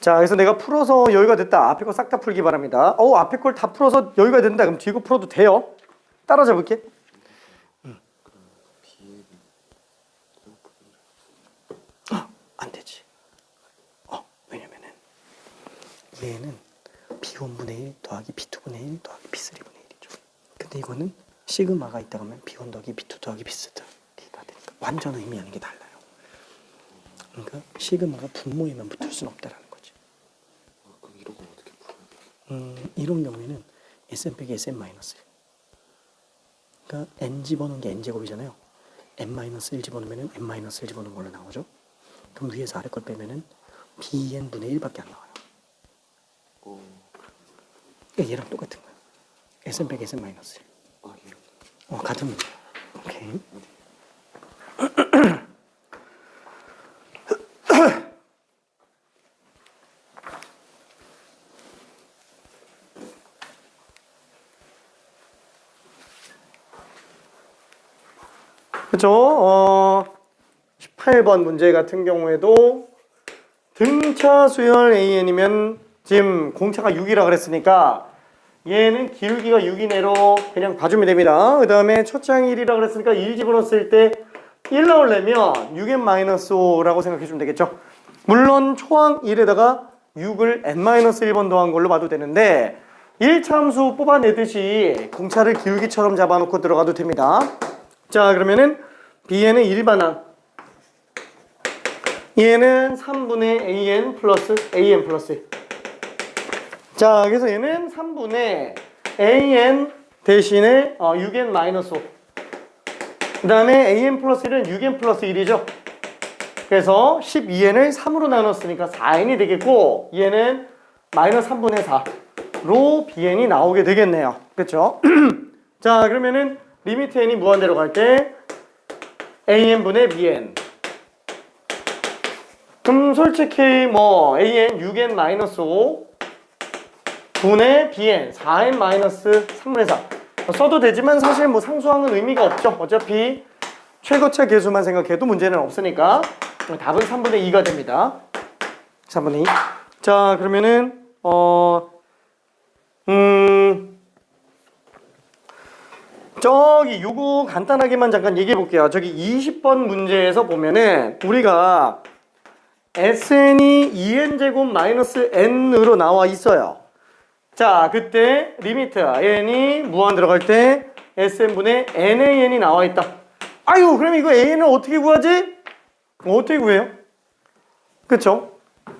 자, 그래서 내가 풀어서 여유가 됐다. 앞에 거 싹 다 풀기 바랍니다. 앞에 걸 다 풀어서 여유가 된다. 그럼 뒤에 거 풀어도 돼요. 따라잡을게. 안 되지. 왜냐면은 얘는 B1분의 1 더하기 B2분의 1 더하기 B3분의 1이죠. 근데 이거는 시그마가 있다 그러면 B1 더하기 B2 더하기 B3가 되니까 완전 의미하는 게 달라요. 그러니까 시그마가 분모에만 붙을 수는 없다라는 거지. 그럼 이런 건 어떻게 풀어야 돼? 이런 경우에는 SM 빼기 SM-1. 그러니까 n 집어넣은 게 n제곱이잖아요. n-1 집어넣으면 n-1 집어넣은 걸로 나오죠. 그럼 위에서 아래 걸 빼면은 bn분의 1밖에 안 나와요. 그러니까 얘랑 똑같은 거야. SM 빼기 SM-1. 예. 같은 문제야. 오케이. 그쵸? 18번 문제 같은 경우에도 등차 수열 AN이면 지금 공차가 6이라 그랬으니까 얘는 기울기가 6이내로 그냥 봐주면 됩니다. 그 다음에 첫 장이 1이라 그랬으니까 1 집어넣었을 때 1 나오려면 6n-5라고 생각해주면 되겠죠. 물론 초항 1에다가 6을 n-1번 더한 걸로 봐도 되는데 1차 함수 뽑아내듯이 공차를 기울기처럼 잡아놓고 들어가도 됩니다. 자, 그러면은 bn은 일반항, 얘는 3분의 an 플러스 1. 자, 그래서 얘는 3분의 an 대신에 6n-5. 그 다음에 an 플러스 1은 6n 플러스 1이죠. 그래서 12n을 3으로 나눴으니까 4n이 되겠고, 얘는 마이너스 3분의 4로 bn이 나오게 되겠네요. 그렇죠? 자, 그러면은 리미트 n이 무한대로 갈 때 an분의 bn. 그럼 솔직히 뭐 an 6n-5 분의 bn 4n-3분의 4 써도 되지만 사실 뭐 상수항은 의미가 없죠. 어차피 최고차 계수만 생각해도 문제는 없으니까 답은 3분의 2가 됩니다. 3분의 2. 자, 그러면은 저기 요거 간단하게만 잠깐 얘기해 볼게요. 저기 20번 문제에서 보면은 우리가 sn이 2n제곱 마이너스 n으로 나와 있어요. 자, 그때 리미트 n이 무한 들어갈 때 sn분의 nan이 나와 있다. 아유, 그럼 이거 an을 어떻게 구하지? 어떻게 구해요? 그쵸?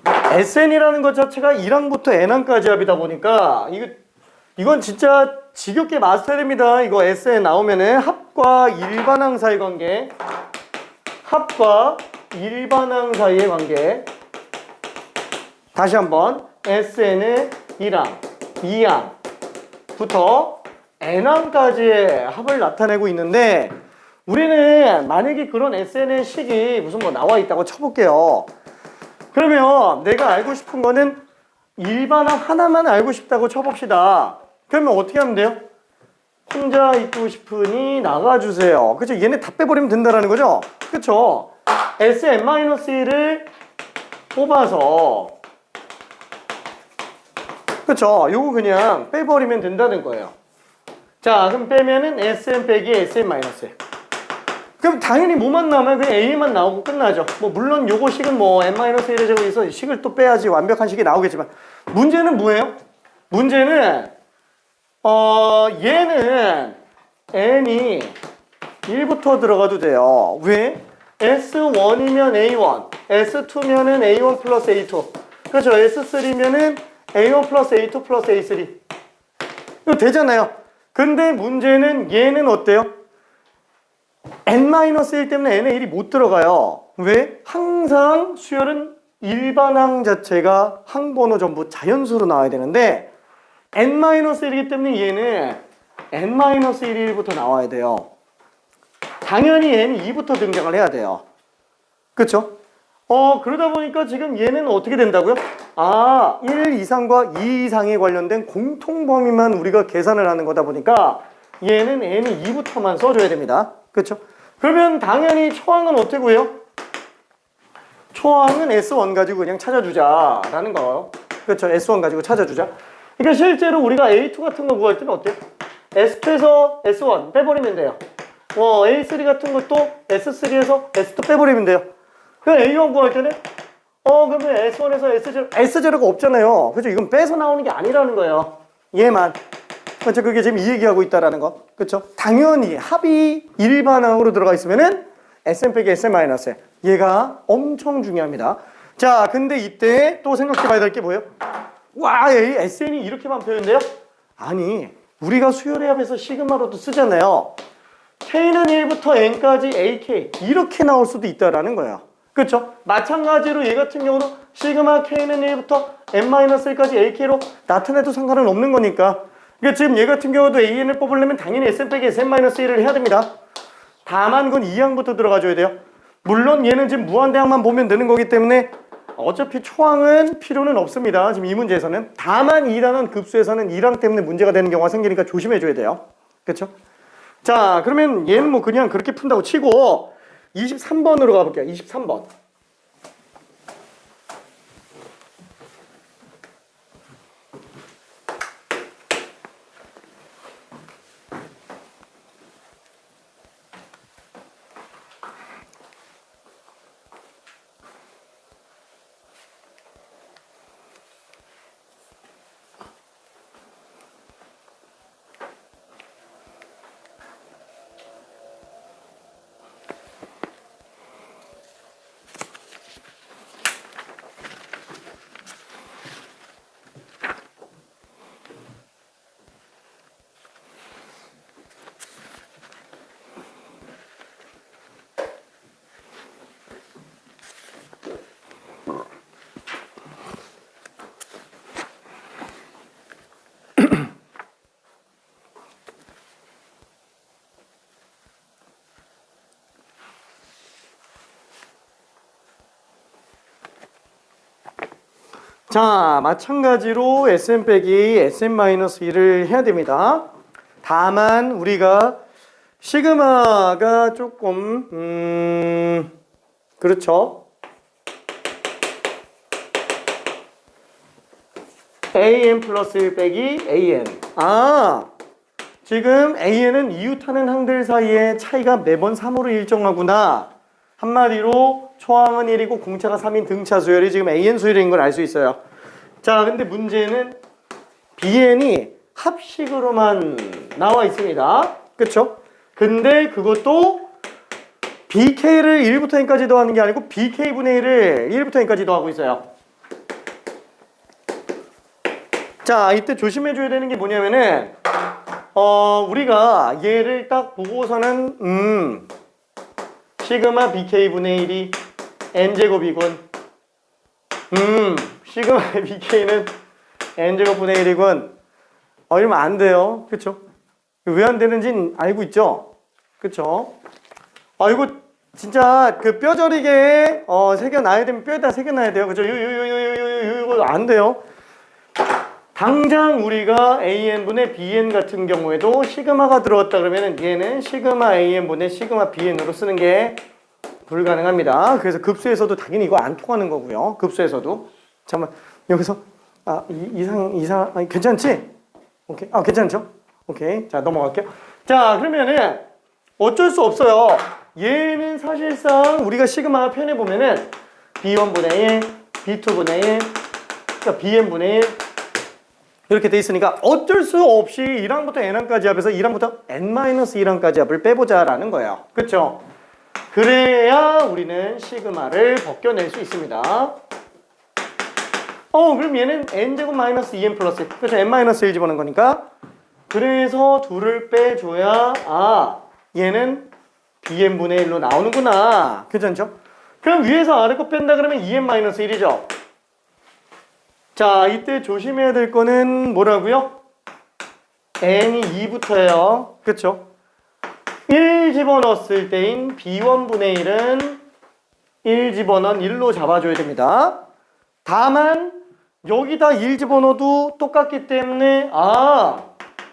sn이라는 것 자체가 1항부터 n항까지 합이다 보니까 이건 진짜 지겹게 마스터해야 됩니다. 이거 SN 나오면은 합과 일반항 사이 관계, 합과 일반항 사이의 관계. 다시 한번 SN의 1항, 2항부터 n항까지의 합을 나타내고 있는데, 우리는 만약에 그런 SN의 식이 무슨 뭐 나와 있다고 쳐볼게요. 그러면 내가 알고 싶은 거는 일반항 하나만 알고 싶다고 쳐봅시다. 그러면 어떻게 하면 돼요? 혼자 있고 싶으니 나가주세요. 그쵸? 얘네 다 빼버리면 된다라는 거죠? 그쵸? Sn-1을 뽑아서, 그쵸? 요거 그냥 빼버리면 된다는 거예요. 자, 그럼 빼면은 Sn 빼기 Sn-. 그럼 당연히 뭐만 남아요? 그냥 A만 나오고 끝나죠. 뭐 물론 요거 식은 뭐 n-1의 제곱에서 식을 또 빼야지 완벽한 식이 나오겠지만, 문제는 뭐예요? 문제는 얘는 n이 1부터 들어가도 돼요. 왜? S1이면 A1, S2면은 A1 플러스 A2. 그렇죠? S3면은 A1 플러스 A2 플러스 A3. 이거 되잖아요. 근데 문제는 얘는 어때요? n-1 때문에 n의 1이 못 들어가요. 왜? 항상 수열은 일반항 자체가 항번호 전부 자연수로 나와야 되는데 n-1이기 때문에 얘는 n-1부터 나와야 돼요. 당연히 n이 2부터 등장을 해야 돼요. 그쵸? 그러다 보니까 지금 얘는 어떻게 된다고요? 1 이상과 2 이상에 관련된 공통범위만 우리가 계산을 하는 거다 보니까 얘는 n이 2부터만 써줘야 됩니다. 그쵸? 그러면 당연히 초항은 어떻게 구해요? 초항은 S1 가지고 그냥 찾아주자라는 거예요. 그렇죠? S1 가지고 찾아주자. 그러니까 실제로 우리가 A2 같은 거 구할 때는 어때요? S2에서 S1 빼버리면 돼요. A3 같은 것도 S3에서 S2 빼버리면 돼요. 그럼 A1 구할 때는 그러면 S1에서 S0가 없잖아요. 그렇죠? 이건 빼서 나오는 게 아니라는 거예요. 얘만. 그렇죠? 그게 지금 이 얘기하고 있다라는 거. 그렇죠? 당연히 합이 일반항으로 들어가 있으면은 SM 빼기 SM 마이너스. 얘가 엄청 중요합니다. 자, 근데 이때 또 생각해 봐야 될 게 뭐예요? 와, SN이 이렇게만 표현돼요? 아니, 우리가 수열의 합에서 시그마로도 쓰잖아요. K는 1부터 N까지 AK. 이렇게 나올 수도 있다라는 거예요. 그렇죠? 마찬가지로 얘 같은 경우도 시그마 K는 1부터 N-1까지 AK로 나타내도 상관은 없는 거니까. 그러니까 지금 얘 같은 경우도 AN을 뽑으려면 당연히 SM 빼기 SM-1을 해야 됩니다. 다만 그건 2항부터 들어가줘야 돼요. 물론 얘는 지금 무한대항만 보면 되는 거기 때문에 어차피 초항은 필요는 없습니다. 지금 이 문제에서는. 다만 2단원 급수에서는 1항 때문에 문제가 되는 경우가 생기니까 조심해줘야 돼요. 그렇죠? 자, 그러면 얘는 뭐 그냥 그렇게 푼다고 치고 23번으로 가볼게요. 23번. 자, 마찬가지로 SM 빼기 SM-1을 해야 됩니다. 다만 우리가 시그마가 조금 그렇죠. AN 플러스 1 빼기 AN. 지금 AN은 이웃하는 항들 사이의 차이가 매번 3으로 일정하구나. 한마디로 초항은 1이고 공차가 3인 등차 수열이 지금 AN 수열인 걸 알 수 있어요. 자, 근데 문제는 BN이 합식으로만 나와 있습니다. 그쵸? 근데 그것도 BK를 1부터 N까지 더하는 게 아니고 BK분의 1을 1부터 N까지 더하고 있어요. 자, 이때 조심해줘야 되는 게 뭐냐면은 우리가 얘를 딱 보고서는 시그마 BK분의 1이 N제곱이군. 시그마 BK는 N제곱분의 1이군. 이러면 안 돼요. 그쵸? 왜 안 되는지는 알고 있죠? 그쵸? 이거 진짜 그 뼈저리게 새겨놔야 되면 뼈에다 새겨놔야 돼요. 그죠? 이거 안 돼요. 당장 우리가 AN분의 BN 같은 경우에도 시그마가 들어왔다 그러면 얘는 시그마 AN분의 시그마 BN으로 쓰는 게 불가능합니다. 그래서 급수에서도 당연히 이거 안 통하는 거고요. 급수에서도. 잠깐만, 여기서 이상 아니, 괜찮지? 오케이. 괜찮죠? 오케이. 자, 넘어갈게요. 자, 그러면은 어쩔 수 없어요. 얘는 사실상 우리가 시그마 표현해 보면은 B1분의 1, B2분의 1, 그러니까 BN분의 1 이렇게 돼 있으니까 어쩔 수 없이 1항부터 n항까지 합해서 1항부터 n-1항까지 합을 빼보자라는 거예요. 그쵸? 그래야 우리는 시그마를 벗겨낼 수 있습니다. 그럼 얘는 n제곱 마이너스 2n 플러스, 그렇죠? n-1 집어넣은 거니까 그래서 둘을 빼줘야 얘는 bn분의 1로 나오는구나. 괜찮죠? 그럼 위에서 아래 거 뺀다 그러면 2n-1이죠. 자, 이때 조심해야 될 거는 뭐라고요? n이 2부터예요. 그쵸? 1 집어넣었을 때인 b1분의 1은 1 집어넣은 1로 잡아줘야 됩니다. 다만 여기다 1 집어넣어도 똑같기 때문에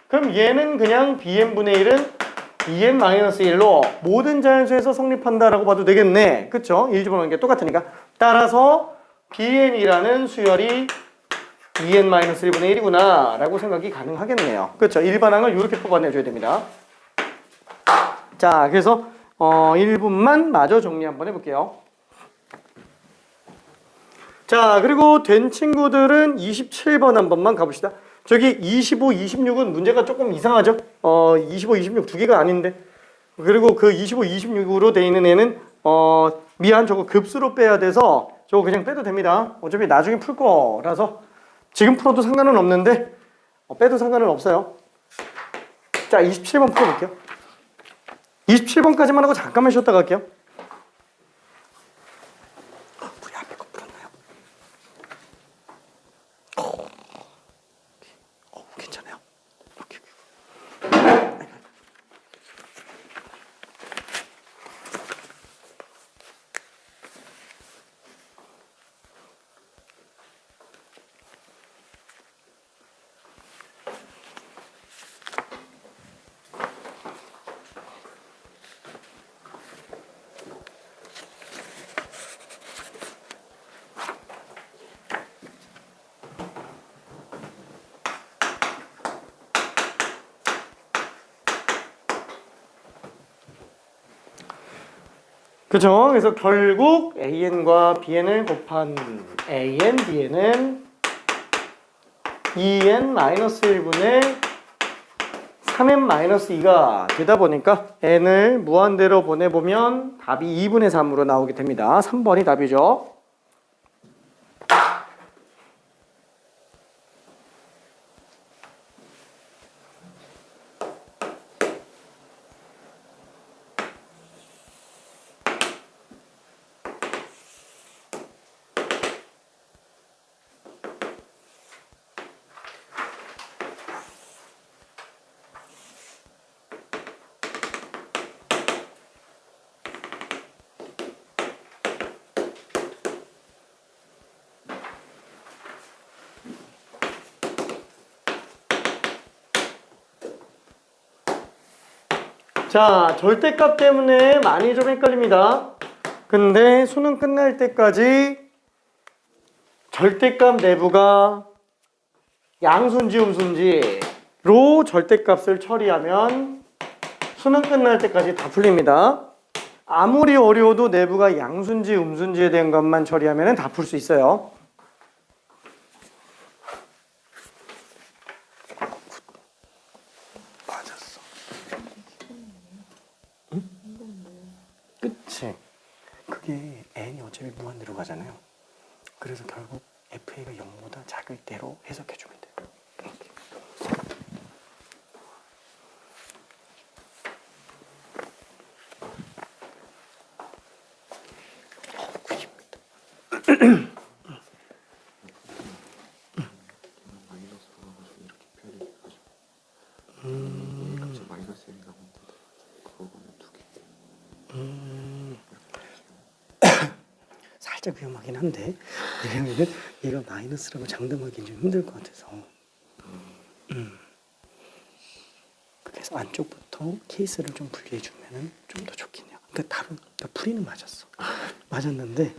그럼 얘는 그냥 bn분의 1은 2n-1로 모든 자연수에서 성립한다라고 봐도 되겠네. 그쵸? 1 집어넣는 게 똑같으니까. 따라서 bn이라는 수열이 2n-1분의 1이구나 라고 생각이 가능하겠네요. 그쵸? 일반항을 이렇게 뽑아내줘야 됩니다. 자, 그래서 1분만 마저 정리 한번 해볼게요. 자, 그리고 된 친구들은 27번 한 번만 가봅시다. 저기 25, 26은 문제가 조금 이상하죠? 25, 26 두 개가 아닌데. 그리고 그 25, 26으로 돼 있는 애는 미안, 저거 급수로 빼야 돼서 저거 그냥 빼도 됩니다. 어차피 나중에 풀 거라서 지금 풀어도 상관은 없는데 빼도 상관은 없어요. 자, 27번 풀어볼게요. 27번까지만 하고 잠깐만 쉬었다 갈게요. 우리 앞에 거 풀었나요? 괜찮아요. 오케이. 그죠? 그래서 결국 AN과 BN을 곱한 AN, BN은 2n-1분의 3n-2가 되다 보니까 n을 무한대로 보내보면 답이 2분의 3으로 나오게 됩니다. 3번이 답이죠. 자, 절대값 때문에 많이 좀 헷갈립니다. 근데 수능 끝날 때까지 절대값 내부가 양수인지 음수인지로 절대값을 처리하면 수능 끝날 때까지 다 풀립니다. 아무리 어려워도 내부가 양수인지 음수인지에 대한 것만 처리하면 다 풀 수 있어요. 맞았어. 응? 그치. 그게 n이 어차피 무한대로 가잖아요. 그래서 결국 FA가 0보다 작을 때로 해석해주면 돼요. 이렇게. 마이너스로 가지고 이렇게 표현이 돼가지고 값이 마이너스 1이 나오는데 그거 보면 두 개. 살짝 위험하긴 한데 왜냐면은 얘가 마이너스라고 장담하기는 좀 힘들 것 같아서 그래서 안쪽부터 케이스를 좀 분리해주면은 좀 더 좋긴 해요. 그러니까 답은 풀이는 맞았어. 맞았는데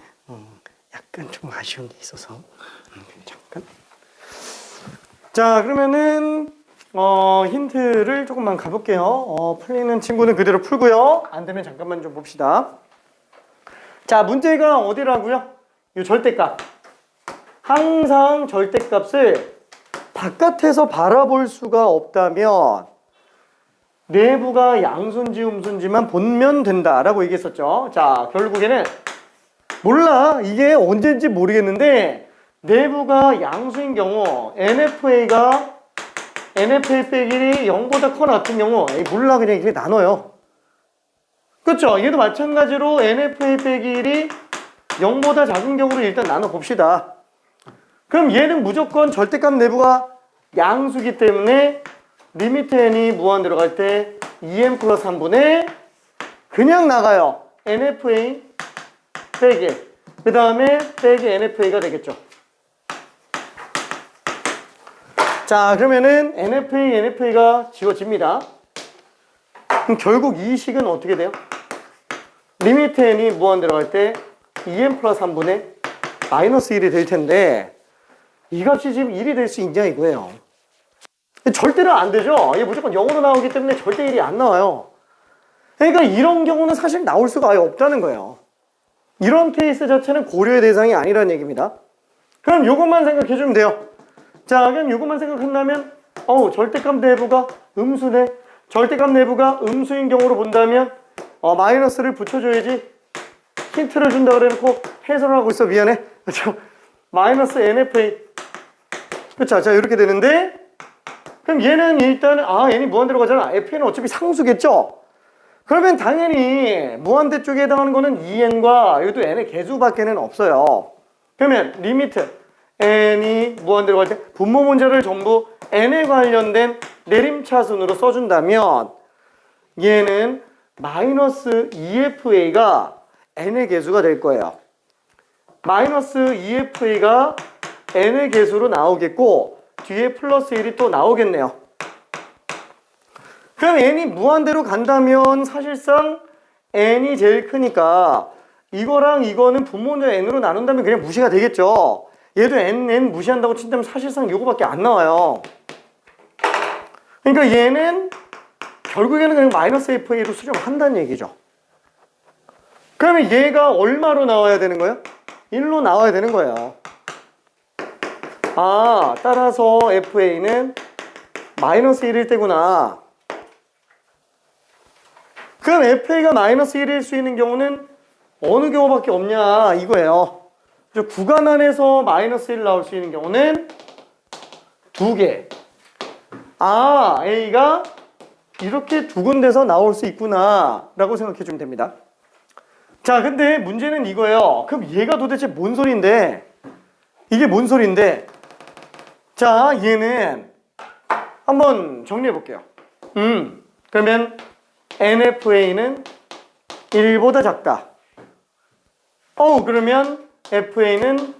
약간 좀 아쉬운 게 있어서 잠깐. 자, 그러면은 힌트를 조금만 가볼게요. 풀리는 친구는 그대로 풀고요. 안 되면 잠깐만 좀 봅시다. 자, 문제가 어디라고요? 이 절대값. 항상 절대값을 바깥에서 바라볼 수가 없다면 내부가 양수인지 음수인지만 보면 된다라고 얘기했었죠. 자, 결국에는 몰라. 이게 언제인지 모르겠는데 내부가 양수인 경우 NFA가 NFA 빼기 1이 0보다 커나 같은 경우 에이, 몰라 그냥 이렇게 나눠요. 그렇죠? 얘도 마찬가지로 NFA 빼기 1이 0보다 작은 경우를 일단 나눠 봅시다. 그럼 얘는 무조건 절대값 내부가 양수기 때문에 리미트 n이 무한 들어갈 때 2n 플러스 3분의 그냥 나가요. NFA 빼기 그 다음에 빼기 NFA가 되겠죠. 자 그러면은 NFA가 지워집니다. 그럼 결국 이 식은 어떻게 돼요? 리미트 n이 무한 들어갈 때 2n 플러스 3분의 마이너스 1이 될 텐데 이 값이 지금 1이 될 수 있냐 이거예요. 절대로 안 되죠. 이게 무조건 0으로 나오기 때문에 절대 1이 안 나와요. 그러니까 이런 경우는 사실 나올 수가 아예 없다는 거예요. 이런 케이스 자체는 고려의 대상이 아니라는 얘기입니다. 그럼 이것만 생각해 주면 돼요. 자 그럼 이것만 생각한다면 절대값 내부가 음수네. 절대값 내부가 음수인 경우로 본다면 마이너스를 붙여줘야지. 힌트를 준다 그래놓고 해설을 하고 있어. 미안해. 그렇죠? 마이너스 NFA. 그렇죠? 자 이렇게 되는데 그럼 얘는 일단은 n이 무한대로 가잖아. FN은 어차피 상수겠죠? 그러면 당연히 무한대 쪽에 해당하는 거는 2n과 이것도 n의 개수밖에는 없어요. 그러면 리미트 n이 무한대로 갈 때 분모 문제를 전부 n에 관련된 내림차순으로 써준다면 얘는 마이너스 2FA가 n의 개수가 될 거예요. 마이너스 2FA가 n의 개수로 나오겠고 뒤에 플러스 1이 또 나오겠네요. 그럼 n이 무한대로 간다면 사실상 n이 제일 크니까 이거랑 이거는 분모문제 n으로 나눈다면 그냥 무시가 되겠죠. 얘도 n 무시한다고 친다면 사실상 이거밖에 안 나와요. 그러니까 얘는 결국에는 그냥 마이너스 FA로 수정한다는 얘기죠. 그러면 얘가 얼마로 나와야 되는 거예요? 1로 나와야 되는 거예요. 따라서 FA는 마이너스 1일 때구나. 그럼 FA가 마이너스 1일 수 있는 경우는 어느 경우밖에 없냐 이거예요. 구간 안에서 마이너스 1 나올 수 있는 경우는 2개. A가 이렇게 두 군데서 나올 수 있구나 라고 생각해 주면 됩니다. 자 근데 문제는 이거예요. 그럼 얘가 도대체 뭔 소린데 이게 뭔 소린데 자 얘는 한번 정리해 볼게요. 그러면 NFA는 1보다 작다. 그러면 FA는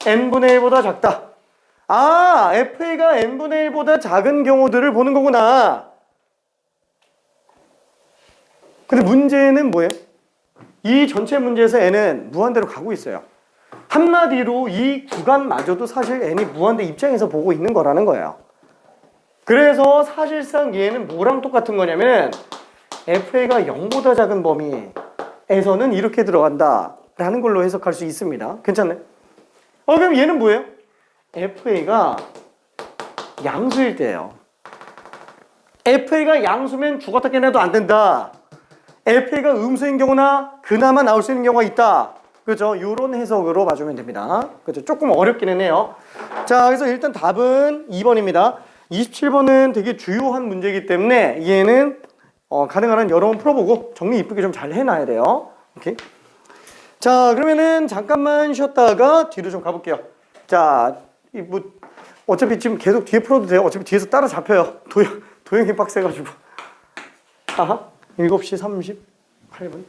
n분의 1보다 작다. FA가 n분의 1보다 작은 경우들을 보는 거구나. 근데 문제는 뭐예요? 이 전체 문제에서 n은 무한대로 가고 있어요. 한마디로 이 구간마저도 사실 n이 무한대 입장에서 보고 있는 거라는 거예요. 그래서 사실상 얘는 뭐랑 똑같은 거냐면 FA가 0보다 작은 범위에서는 이렇게 들어간다 라는 걸로 해석할 수 있습니다. 괜찮나요? 그럼 얘는 뭐예요? FA가 양수일 때예요. FA가 양수면 죽었다 깨나도 안 된다. FA가 음수인 경우나 그나마 나올 수 있는 경우가 있다. 그죠? 이런 해석으로 봐주면 됩니다. 그죠? 조금 어렵기는 해요. 자, 그래서 일단 답은 2번입니다. 27번은 되게 주요한 문제이기 때문에 얘는 가능한 한 여러 번 풀어보고 정리 이쁘게 좀 잘 해놔야 돼요. 오케이. 자, 그러면은 잠깐만 쉬었다가 뒤로 좀 가볼게요. 자, 어차피 지금 계속 뒤에 풀어도 돼요. 어차피 뒤에서 따라 잡혀요. 도형이 빡세가지고. 7시 38분.